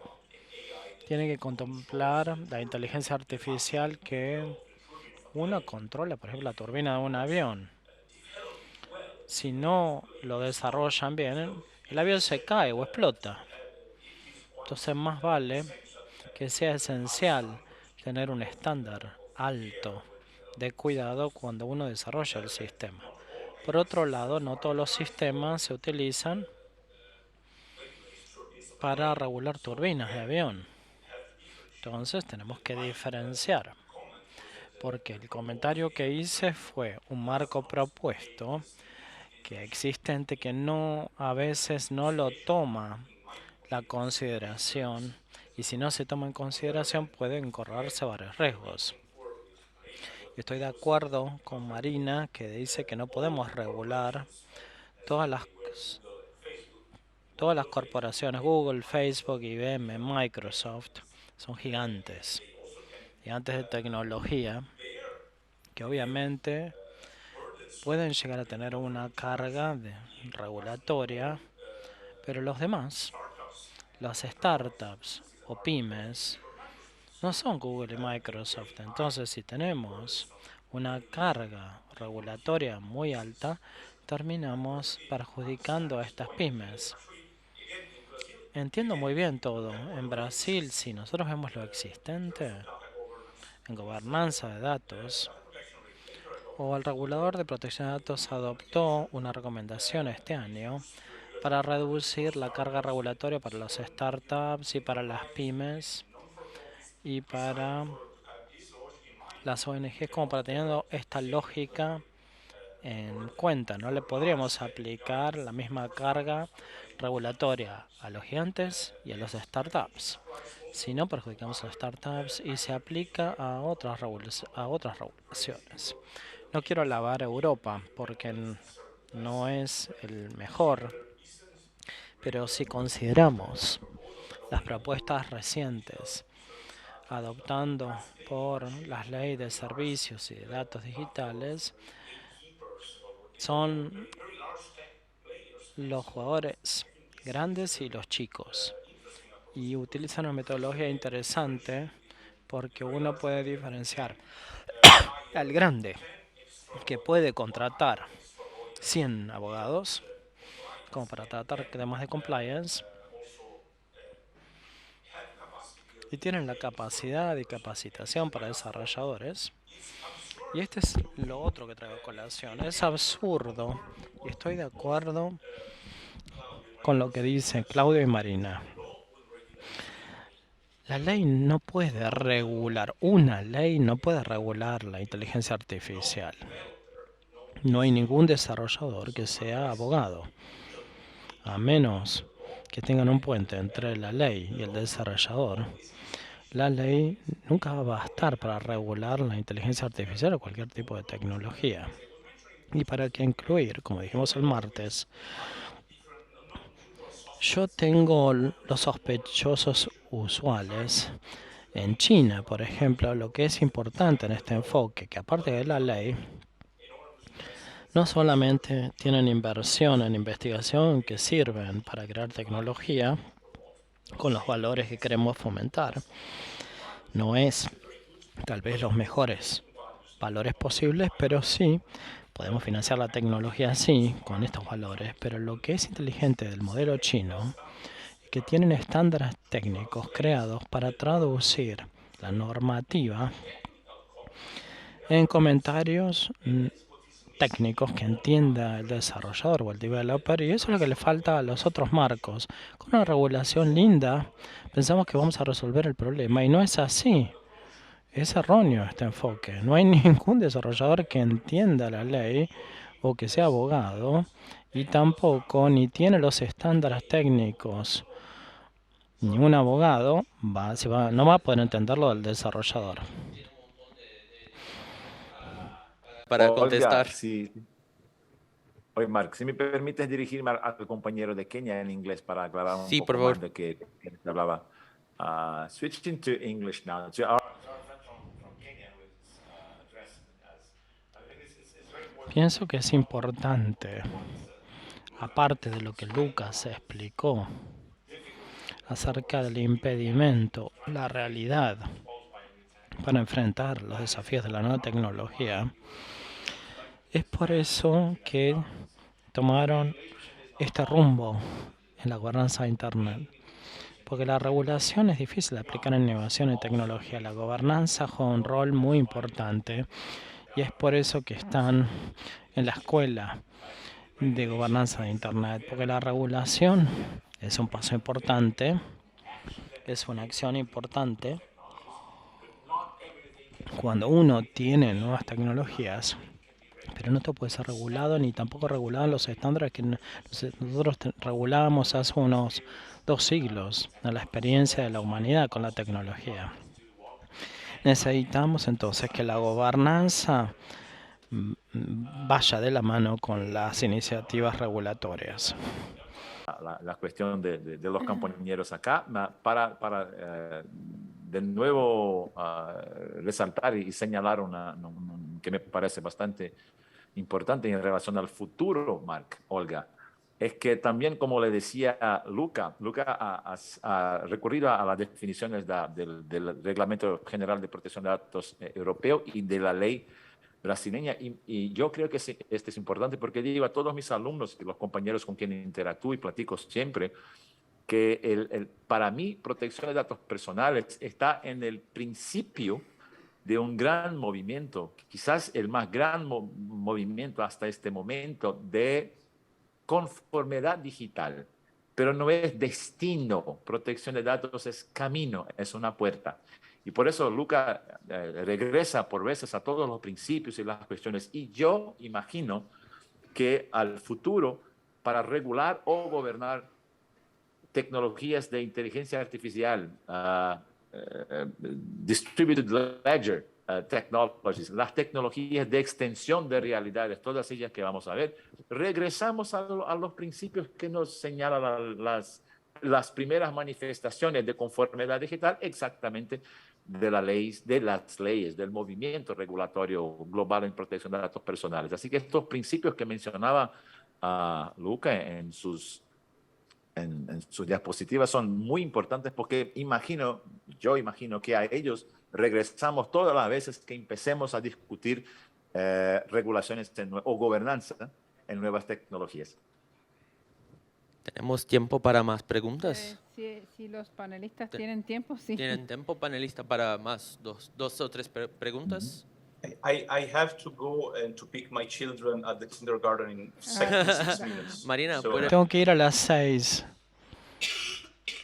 Tiene que contemplar la inteligencia artificial que uno controla, por ejemplo, la turbina de un avión. Si no lo desarrollan bien, el avión se cae o explota. Entonces más vale que sea esencial tener un estándar alto de cuidado cuando uno desarrolla el sistema. Por otro lado, no todos los sistemas se utilizan para regular turbinas de avión. Entonces tenemos que diferenciar, porque el comentario que hice fue un marco propuesto que existente que a veces no lo toma la consideración, y si no se toma en consideración pueden correrse varios riesgos. Estoy de acuerdo con Marina, que dice que no podemos regular todas las corporaciones. Google, Facebook, IBM, Microsoft son gigantes de tecnología que obviamente pueden llegar a tener una carga regulatoria, pero los demás, las startups o pymes, no son Google y Microsoft. Entonces, si tenemos una carga regulatoria muy alta, terminamos perjudicando a estas pymes. Entiendo muy bien todo. En Brasil, si nosotros vemos lo existente en gobernanza de datos, o el regulador de protección de datos adoptó una recomendación este año para reducir la carga regulatoria para las startups y para las pymes y para las ONGs, como para teniendo esta lógica en cuenta. No le podríamos aplicar la misma carga regulatoria a los gigantes y a los startups. Si no, perjudicamos a las startups y se aplica a otras regulaciones. No quiero alabar a Europa porque no es el mejor, pero si consideramos las propuestas recientes adoptando por las leyes de servicios y de datos digitales, son los jugadores grandes y los chicos, y utilizan una metodología interesante porque uno puede diferenciar al grande, que puede contratar 100 abogados, como para tratar temas de compliance, y tienen la capacidad y capacitación para desarrolladores. Y este es lo otro que traigo a colación. Es absurdo, y estoy de acuerdo con lo que dicen Claudio y Marina. La ley no puede regular, una ley no puede regular la inteligencia artificial. No hay ningún desarrollador que sea abogado, a menos que tengan un puente entre la ley y el desarrollador. La ley nunca va a bastar para regular la inteligencia artificial o cualquier tipo de tecnología. Y para que incluir, como dijimos el martes, yo tengo los sospechosos usuales. En China, por ejemplo, lo que es importante en este enfoque, que aparte de la ley, no solamente tienen inversión en investigación que sirven para crear tecnología con los valores que queremos fomentar, no es tal vez los mejores valores posibles, pero sí podemos financiar la tecnología así, con estos valores. Pero lo que es inteligente del modelo chino es que tienen estándares técnicos creados para traducir la normativa en comentarios técnicos que entienda el desarrollador o el developer, y eso es lo que le falta a los otros marcos. Con una regulación linda pensamos que vamos a resolver el problema, y no es así. Es erróneo este enfoque. No hay ningún desarrollador que entienda la ley o que sea abogado, y tampoco ni tiene los estándares técnicos. Ningún abogado no va a poder entenderlo del desarrollador. Para Olga, contestar. Oye, Mark, si me permites dirigirme al compañero de Kenia en inglés para aclarar un Sí, poco por favor. más de que se hablaba. Switching to English now. Pienso que es importante, aparte de lo que Lucas explicó acerca del impedimento, la realidad para enfrentar los desafíos de la nueva tecnología. Es por eso que tomaron este rumbo en la gobernanza de Internet. Porque la regulación es difícil de aplicar en innovación y tecnología. La gobernanza juega un rol muy importante, y es por eso que están en la escuela de gobernanza de Internet. Porque la regulación es un paso importante, es una acción importante cuando uno tiene nuevas tecnologías, pero no todo puede ser regulado, ni tampoco regulado en los estándares que nosotros regulábamos hace unos 2 siglos, a la experiencia de la humanidad con la tecnología. Necesitamos entonces que la gobernanza vaya de la mano con las iniciativas regulatorias. La cuestión de los compañeros acá, para de nuevo resaltar y señalar que me parece bastante importante en relación al futuro, Mark, Olga, es que también, como le decía Luca ha recurrido a las definiciones del Reglamento General de Protección de Datos Europeo y de la ley brasileña, y yo creo que este es importante porque digo a todos mis alumnos y los compañeros con quienes interactúo y platico siempre que para mí protección de datos personales está en el principio de un gran movimiento, quizás el más gran movimiento hasta este momento de conformidad digital, pero no es destino. Protección de datos es camino, es una puerta. Y por eso Luca regresa por veces a todos los principios y las cuestiones. Y yo imagino que al futuro, para regular o gobernar tecnologías de inteligencia artificial, distributed ledger technologies, las tecnologías de extensión de realidades, todas ellas que vamos a ver, regresamos a los principios que nos señalan las primeras manifestaciones de conformidad digital, exactamente de las leyes, del movimiento regulatorio global en protección de datos personales. Así que estos principios que mencionaba Luca en sus diapositivas son muy importantes porque yo imagino que a ellos regresamos todas las veces que empecemos a discutir regulaciones o gobernanza en nuevas tecnologías. ¿Tenemos tiempo para más preguntas? Si los panelistas tienen tiempo, sí. ¿Tienen tiempo, panelista, para más dos o tres preguntas? I have to go and to pick my children at the kindergarten in 6 minutes. Marina, So, ¿puede? Tengo que ir a las 6.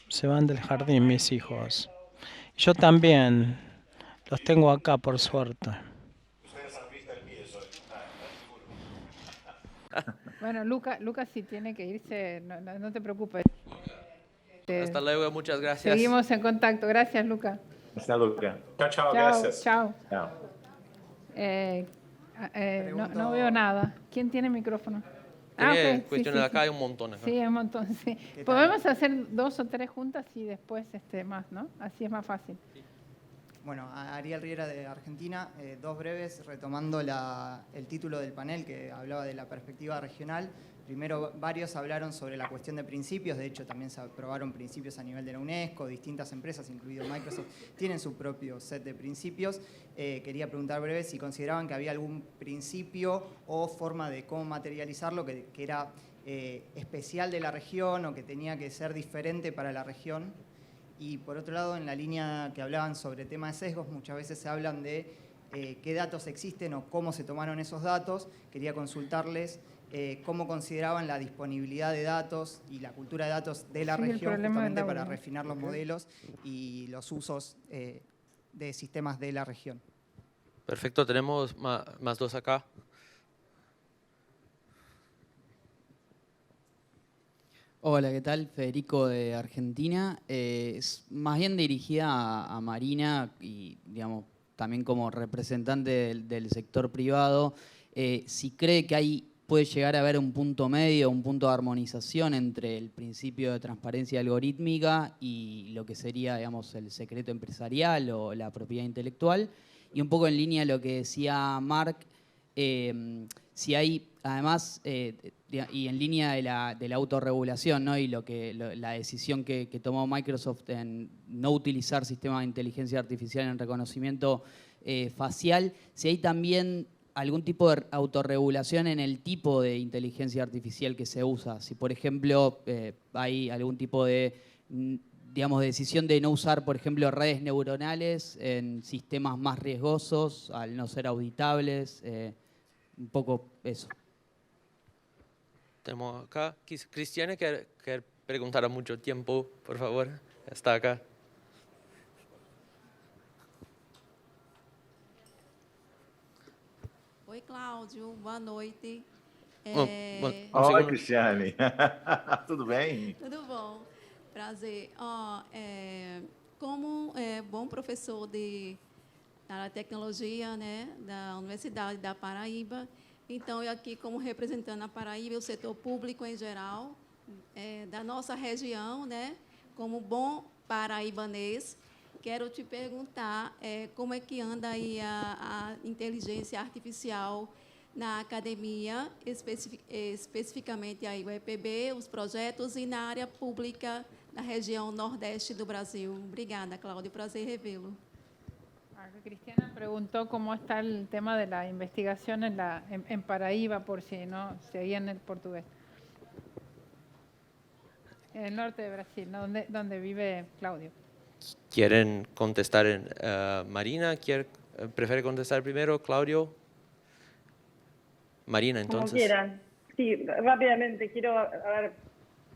Se van del jardín mis hijos. Yo también. Los tengo acá, por suerte. Bueno, Lucas si tiene que irse, no te preocupes. Hasta luego, muchas gracias. Seguimos en contacto. Gracias, Lucas. Hasta luego. chao, gracias. Chao. Chao. No veo nada. ¿Quién tiene micrófono? Tiene Ok. cuestiones acá, hay un montón. Acá. Sí, hay un montón. Sí. Podemos hacer 2 o 3 juntas y después más, ¿no? Así es más fácil. Bueno, Ariel Riera de Argentina, 2 breves, retomando el título del panel que hablaba de la perspectiva regional. Primero, varios hablaron sobre la cuestión de principios, de hecho también se aprobaron principios a nivel de la UNESCO, distintas empresas, incluido Microsoft, tienen su propio set de principios. Quería preguntar breve si consideraban que había algún principio o forma de cómo materializarlo que era especial de la región o que tenía que ser diferente para la región. Y por otro lado, en la línea que hablaban sobre temas de sesgos, muchas veces se hablan de qué datos existen o cómo se tomaron esos datos. Quería consultarles cómo consideraban la disponibilidad de datos y la cultura de datos de la región justamente para refinar los modelos y los usos de sistemas de la región. Perfecto, tenemos más 2 acá. Hola, ¿qué tal? Federico de Argentina. Es más bien dirigida a Marina y, digamos, también como representante del sector privado. Si cree que puede llegar a haber un punto medio, un punto de armonización entre el principio de transparencia algorítmica y lo que sería, digamos, el secreto empresarial o la propiedad intelectual. Y un poco en línea de lo que decía Marc, si hay, además, y en línea de la autorregulación, ¿no? Y la decisión que tomó Microsoft en no utilizar sistemas de inteligencia artificial en reconocimiento facial, si hay también algún tipo de autorregulación en el tipo de inteligencia artificial que se usa. Si, por ejemplo, hay algún tipo de, digamos, decisión de no usar, por ejemplo, redes neuronales en sistemas más riesgosos, al no ser auditables, un poco eso. Tenemos acá. Cristiane, que preguntar a mucho tiempo, por favor. Está acá. Oi, Cláudio. Boa noite. Oi, Cristiane. Tudo bem? Tudo bom. Prazer. Como bom professor da tecnologia, né, da Universidade da Paraíba, então eu aqui como representando a Paraíba e o setor público em geral, da nossa região, né, como bom paraibanês, quero te perguntar como é que anda aí a inteligência artificial na academia, especificamente aí o EPB, os projetos e na área pública na região nordeste do Brasil. Obrigada, Cláudio, prazer revê-lo. Cristiana preguntó cómo está el tema de la investigación en Paraíba, por si no seguía en el portugués. En el norte de Brasil, ¿no? donde vive Claudio. ¿Quieren contestar Marina? ¿Prefiere contestar primero, Claudio? Marina, entonces. Como quieran. Sí, rápidamente, quiero,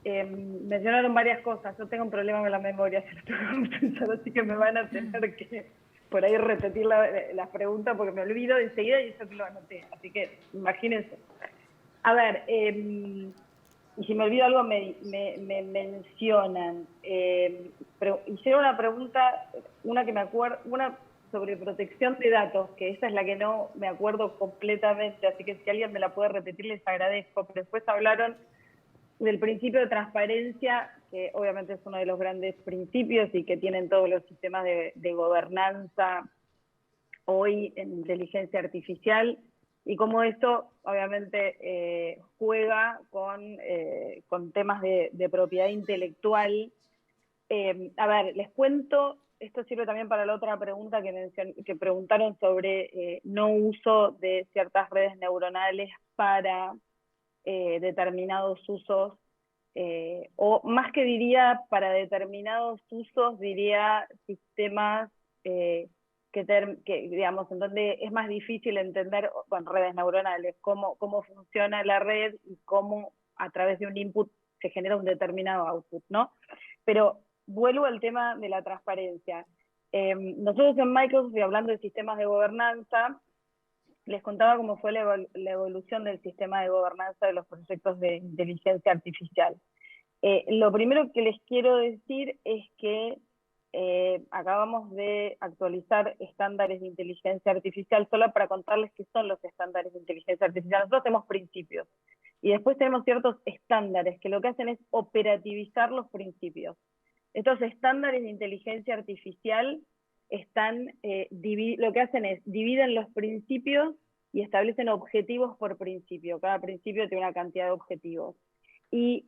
mencionaron varias cosas. Yo tengo un problema con la memoria, si lo tengo que pensar, así que me van a tener que por ahí repetir las preguntas porque me olvido de enseguida y eso que lo anoté. Así que imagínense. A ver, y si me olvido algo me mencionan. Hicieron una pregunta, una que me acuerdo, una sobre protección de datos, que esa es la que no me acuerdo completamente, así que si alguien me la puede repetir les agradezco. Pero después hablaron del principio de transparencia, que obviamente es uno de los grandes principios y que tienen todos los sistemas de gobernanza hoy en inteligencia artificial, y cómo esto obviamente juega con temas de propiedad intelectual. A ver, les cuento esto sirve también para la otra pregunta que preguntaron sobre no uso de ciertas redes neuronales para determinados usos, o más que diría para determinados usos, diría sistemas que digamos, en donde es más difícil entender, bueno, redes neuronales, cómo funciona la red y cómo a través de un input se genera un determinado output, ¿no? Pero vuelvo al tema de la transparencia. Nosotros en Microsoft, y hablando de sistemas de gobernanza, les contaba cómo fue la evolución del sistema de gobernanza de los proyectos de inteligencia artificial. Lo primero que les quiero decir es que acabamos de actualizar estándares de inteligencia artificial, solo para contarles qué son los estándares de inteligencia artificial. Nosotros tenemos principios, y después tenemos ciertos estándares que lo que hacen es operativizar los principios. Estos estándares de inteligencia artificial lo que hacen es dividen los principios y establecen objetivos por principio. Cada principio tiene una cantidad de objetivos. Y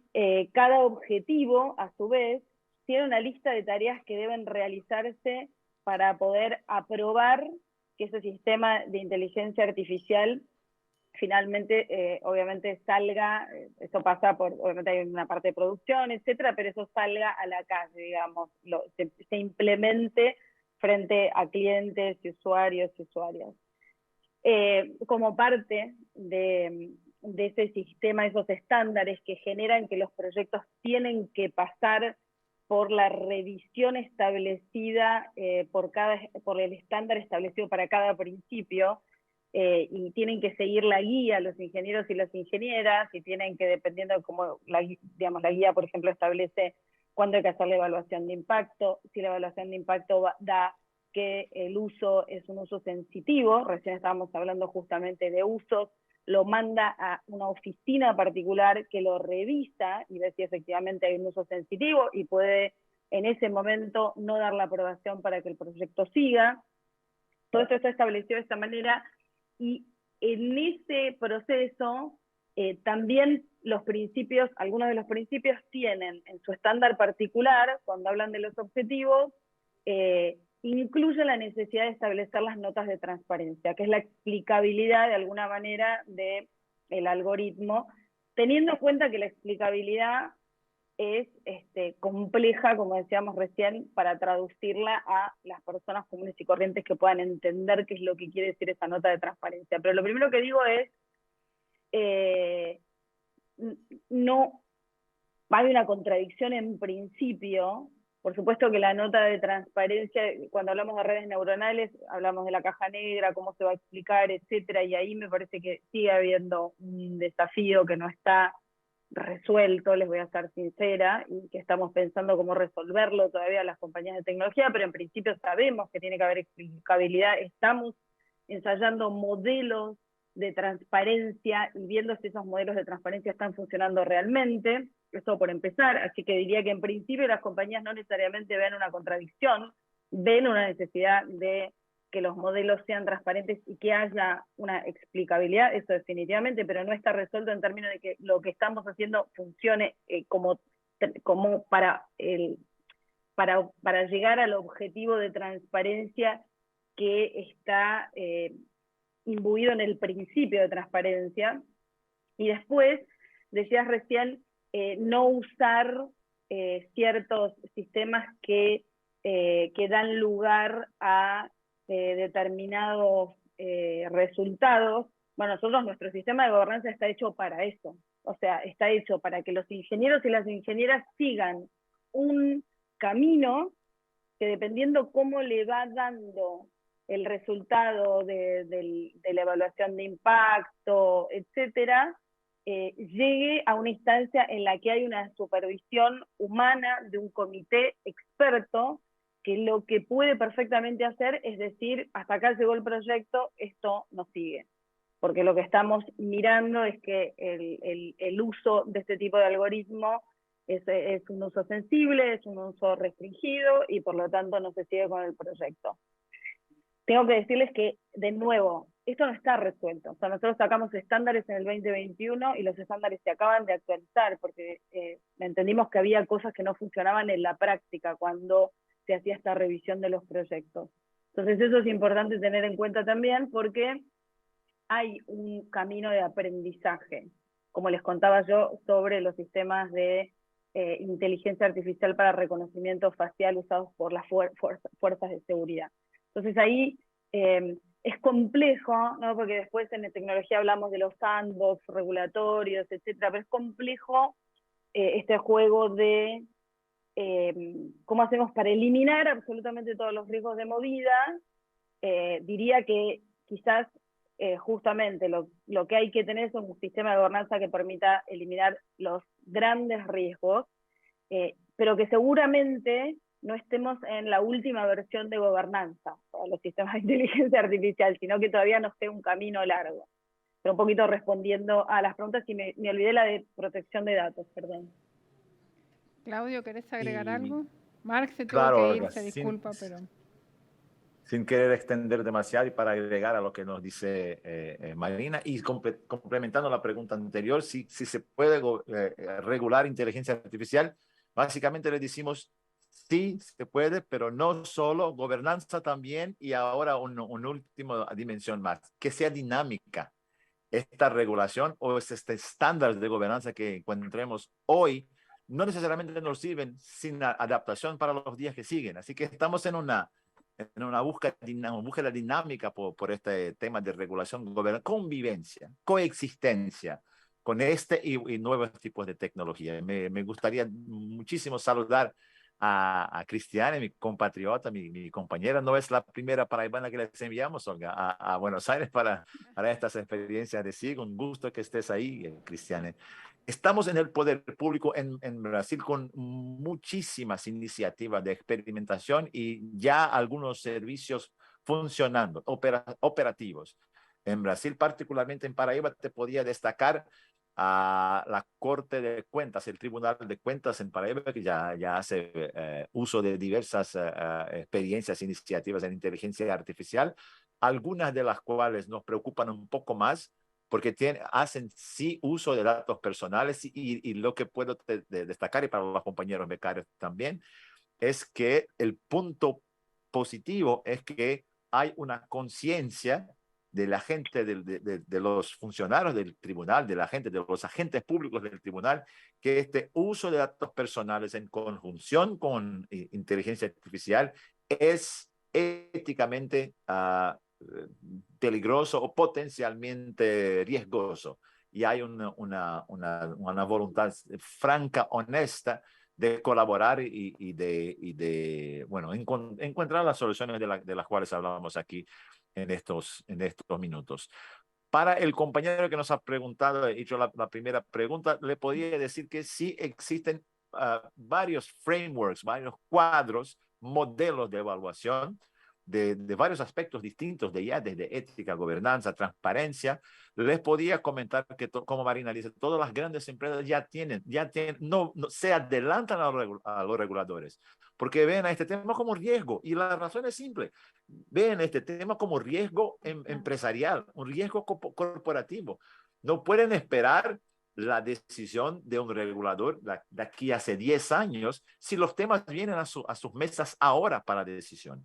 cada objetivo, a su vez, tiene una lista de tareas que deben realizarse para poder aprobar que ese sistema de inteligencia artificial finalmente, obviamente, salga. Eso pasa por, obviamente hay una parte de producción, etcétera, pero eso salga a la calle, digamos, se implemente frente a clientes y usuarios y usuarias. Como parte de ese sistema, esos estándares que generan que los proyectos tienen que pasar por la revisión establecida por el estándar establecido para cada principio, y tienen que seguir la guía los ingenieros y las ingenieras, y tienen que, dependiendo de cómo la guía, por ejemplo, establece cuándo hay que hacer la evaluación de impacto, si la evaluación de impacto da que el uso es un uso sensitivo, recién estábamos hablando justamente de usos, lo manda a una oficina particular que lo revisa y ve si efectivamente hay un uso sensitivo y puede en ese momento no dar la aprobación para que el proyecto siga. Todo esto está establecido de esta manera, y en ese proceso también los principios, algunos de los principios tienen en su estándar particular, cuando hablan de los objetivos, incluye la necesidad de establecer las notas de transparencia, que es la explicabilidad de alguna manera del algoritmo, teniendo en cuenta que la explicabilidad es compleja, como decíamos recién, para traducirla a las personas comunes y corrientes que puedan entender qué es lo que quiere decir esa nota de transparencia. Pero lo primero que digo es, no hay una contradicción en principio. Por supuesto que la nota de transparencia, cuando hablamos de redes neuronales, hablamos de la caja negra, cómo se va a explicar, etcétera, y ahí me parece que sigue habiendo un desafío que no está resuelto, les voy a ser sincera, y que estamos pensando cómo resolverlo todavía las compañías de tecnología, pero en principio sabemos que tiene que haber explicabilidad. Estamos ensayando modelos de transparencia y viendo si esos modelos de transparencia están funcionando realmente. Eso por empezar, así que diría que en principio las compañías no necesariamente ven una contradicción, ven una necesidad de que los modelos sean transparentes y que haya una explicabilidad, eso definitivamente, pero no está resuelto en términos de que lo que estamos haciendo funcione como para llegar al objetivo de transparencia que está imbuido en el principio de transparencia. Y después, decías recién, no usar ciertos sistemas que dan lugar a determinados resultados. Bueno, nuestro sistema de gobernanza está hecho para eso. O sea, está hecho para que los ingenieros y las ingenieras sigan un camino que, dependiendo cómo le va dando el resultado de la evaluación de impacto, etcétera, llegue a una instancia en la que hay una supervisión humana de un comité experto que lo que puede perfectamente hacer es decir, hasta acá llegó el proyecto, esto no sigue. Porque lo que estamos mirando es que el uso de este tipo de algoritmo es un uso sensible, es un uso restringido y por lo tanto no se sigue con el proyecto. Tengo que decirles que, de nuevo, esto no está resuelto. O sea, nosotros sacamos estándares en el 2021 y los estándares se acaban de actualizar porque entendimos que había cosas que no funcionaban en la práctica. Cuando se hacía esta revisión de los proyectos. Entonces eso es importante tener en cuenta también porque hay un camino de aprendizaje, como les contaba yo, sobre los sistemas de inteligencia artificial para reconocimiento facial usados por las fuerzas de seguridad. Entonces ahí es complejo, ¿no? Porque después en la tecnología hablamos de los sandbox regulatorios, etcétera, pero es complejo este juego de cómo hacemos para eliminar absolutamente todos los riesgos de movida. Diría que quizás justamente lo que hay que tener es un sistema de gobernanza que permita eliminar los grandes riesgos, pero que seguramente no estemos en la última versión de gobernanza para los sistemas de inteligencia artificial, sino que todavía nos queda un camino largo. Pero un poquito respondiendo a las preguntas, y me olvidé la de protección de datos, perdón. Claudio, ¿querés agregar algo? Marc se tuvo Claro, que Olga, ir, se disculpa, pero... Sin querer extender demasiado y para agregar a lo que nos dice Marina y complementando la pregunta anterior, si se puede regular inteligencia artificial, básicamente le decimos sí, se puede, pero no solo, gobernanza también y ahora una última dimensión más, que sea dinámica esta regulación o este estándar de gobernanza que encontremos hoy no necesariamente nos sirven sin adaptación para los días que siguen. Así que estamos en una búsqueda dinámica por este tema de regulación, convivencia, coexistencia con este y nuevos tipos de tecnología. Me gustaría muchísimo saludar a Cristiane, mi compatriota, mi compañera. No es la primera paraibana que les enviamos, Olga, a Buenos Aires para estas experiencias de SIG. Un gusto que estés ahí, Cristiane. Estamos en el poder público en Brasil con muchísimas iniciativas de experimentación y ya algunos servicios funcionando, operativos. En Brasil, particularmente en Paraíba, te podía destacar a la Corte de Cuentas, el Tribunal de Cuentas en Paraíba, que ya hace uso de diversas experiencias, iniciativas en inteligencia artificial, algunas de las cuales nos preocupan un poco más, porque hacen sí uso de datos personales y lo que puedo destacar, y para los compañeros becarios también, es que el punto positivo es que hay una conciencia de la gente, de los funcionarios del tribunal, de la gente, de los agentes públicos del tribunal, que este uso de datos personales en conjunción con inteligencia artificial es éticamente peligroso o potencialmente riesgoso. Y hay una voluntad franca, honesta, de colaborar y de bueno, encontrar las soluciones de las cuales hablábamos aquí en estos minutos. Para el compañero que nos ha preguntado, he hecho la primera pregunta, le podría decir que sí existen varios frameworks, varios cuadros, modelos de evaluación de varios aspectos distintos de IA, desde ética, gobernanza, transparencia. Les podía comentar que, como Marina dice, todas las grandes empresas ya tienen no se adelantan a los reguladores, porque ven a este tema como riesgo, y la razón es simple: ven este tema como riesgo empresarial, un riesgo corporativo. No pueden esperar la decisión de un regulador de aquí a hace 10 años si los temas vienen a sus mesas ahora para decisión.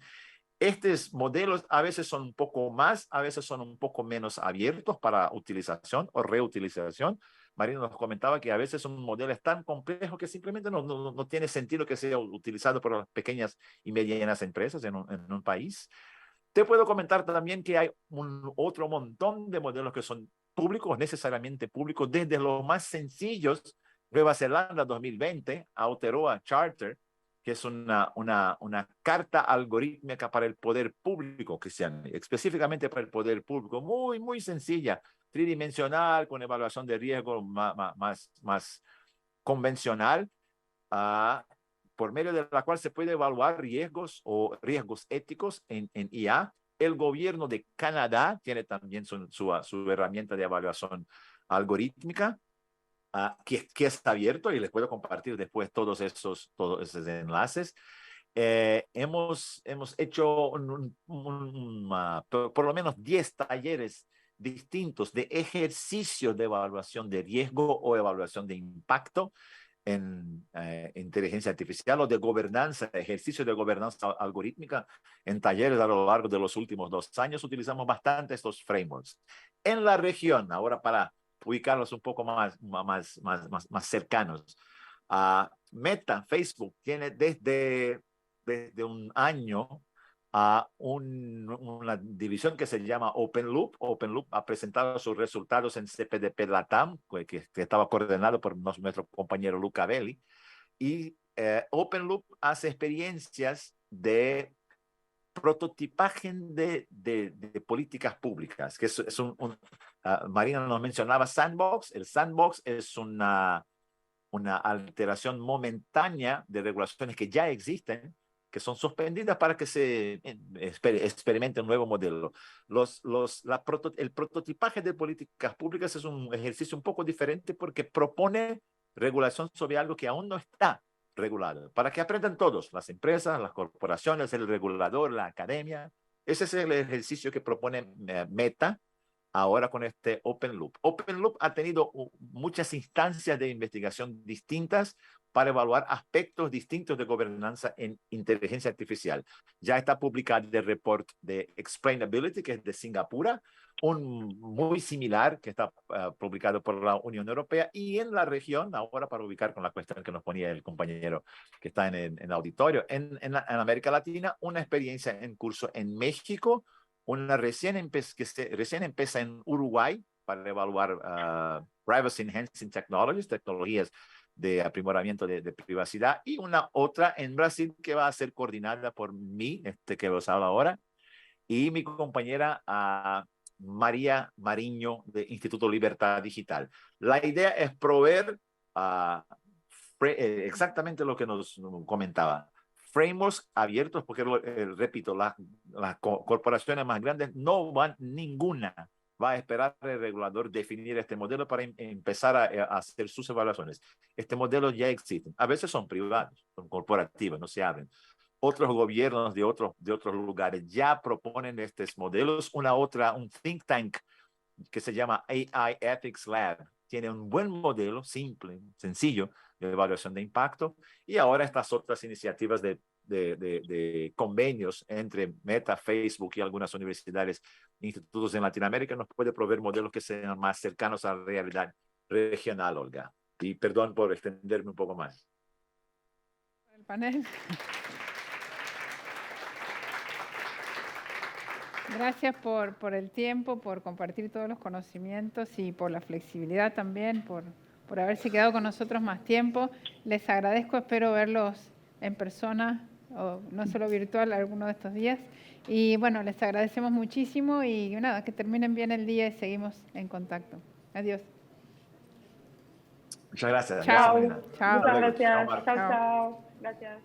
Estos modelos a veces son un poco más, a veces son un poco menos abiertos para utilización o reutilización. Marina nos comentaba que a veces son modelos tan complejos que simplemente no tiene sentido que sea utilizado por las pequeñas y medianas empresas en un país. Te puedo comentar también que hay otro montón de modelos que son públicos, necesariamente públicos, desde los más sencillos. Nueva Zelanda 2020, Aotearoa Charter, que es una carta algorítmica para el poder público, Cristian, específicamente para el poder público, muy, muy sencilla, tridimensional, con evaluación de riesgo más convencional, por medio de la cual se puede evaluar riesgos o riesgos éticos en IA. El gobierno de Canadá tiene también su herramienta de evaluación algorítmica, que está abierto, y les puedo compartir después todos esos enlaces. Hemos hecho por lo menos 10 talleres distintos de ejercicios de evaluación de riesgo o evaluación de impacto, inteligencia artificial o de gobernanza, ejercicio de gobernanza algorítmica. En talleres a lo largo de los últimos 2 años utilizamos bastante estos frameworks. En la región, ahora para ubicarlos un poco más cercanos, Meta, Facebook, tiene desde un año una división que se llama Open Loop. Open Loop ha presentado sus resultados en CPDP Latam, que estaba coordinado por nuestro compañero Luca Belli. Y Open Loop hace experiencias de prototipaje de políticas públicas, que es Marina nos mencionaba Sandbox. El Sandbox es una alteración momentánea de regulaciones que ya existen, que son suspendidas para que se experimente un nuevo modelo. El prototipaje de políticas públicas es un ejercicio un poco diferente porque propone regulación sobre algo que aún no está regulado, para que aprendan todos, las empresas, las corporaciones, el regulador, la academia. Ese es el ejercicio que propone Meta ahora con este Open Loop. Open Loop ha tenido muchas instancias de investigación distintas para evaluar aspectos distintos de gobernanza en inteligencia artificial. Ya está publicado el report de Explainability, que es de Singapur, un muy similar que está publicado por la Unión Europea, y en la región, ahora para ubicar con la cuestión que nos ponía el compañero que está en el auditorio, en América Latina, una experiencia en curso en México, una recién empieza en Uruguay para evaluar privacy enhancing technologies, tecnologías de aprimoramiento de privacidad, y una otra en Brasil que va a ser coordinada por mí, que os habla ahora, y mi compañera María Mariño de Instituto Libertad Digital. La idea es proveer exactamente lo que nos comentaba, frameworks abiertos, porque repito, las corporaciones más grandes no van, ninguna va a esperar el regulador definir este modelo para empezar a hacer sus evaluaciones. Este modelo ya existe. A veces son privados, son corporativos, no se abren. Otros gobiernos de otros lugares ya proponen estos modelos. Un think tank que se llama AI Ethics Lab tiene un buen modelo, simple, sencillo, de evaluación de impacto. Y ahora estas otras iniciativas de convenios entre Meta, Facebook y algunas universidades, institutos en Latinoamérica, nos puede proveer modelos que sean más cercanos a la realidad regional, Olga. Y perdón por extenderme un poco más. El panel. Gracias por el tiempo, por compartir todos los conocimientos y por la flexibilidad también, por haberse quedado con nosotros más tiempo. Les agradezco, espero verlos en persona, o no solo virtual, alguno de estos días. Y bueno, les agradecemos muchísimo y nada, que terminen bien el día y seguimos en contacto. Adiós. Muchas gracias. Chao. Gracias, Chao. Muchas gracias. Chao, Chao, chao. Gracias.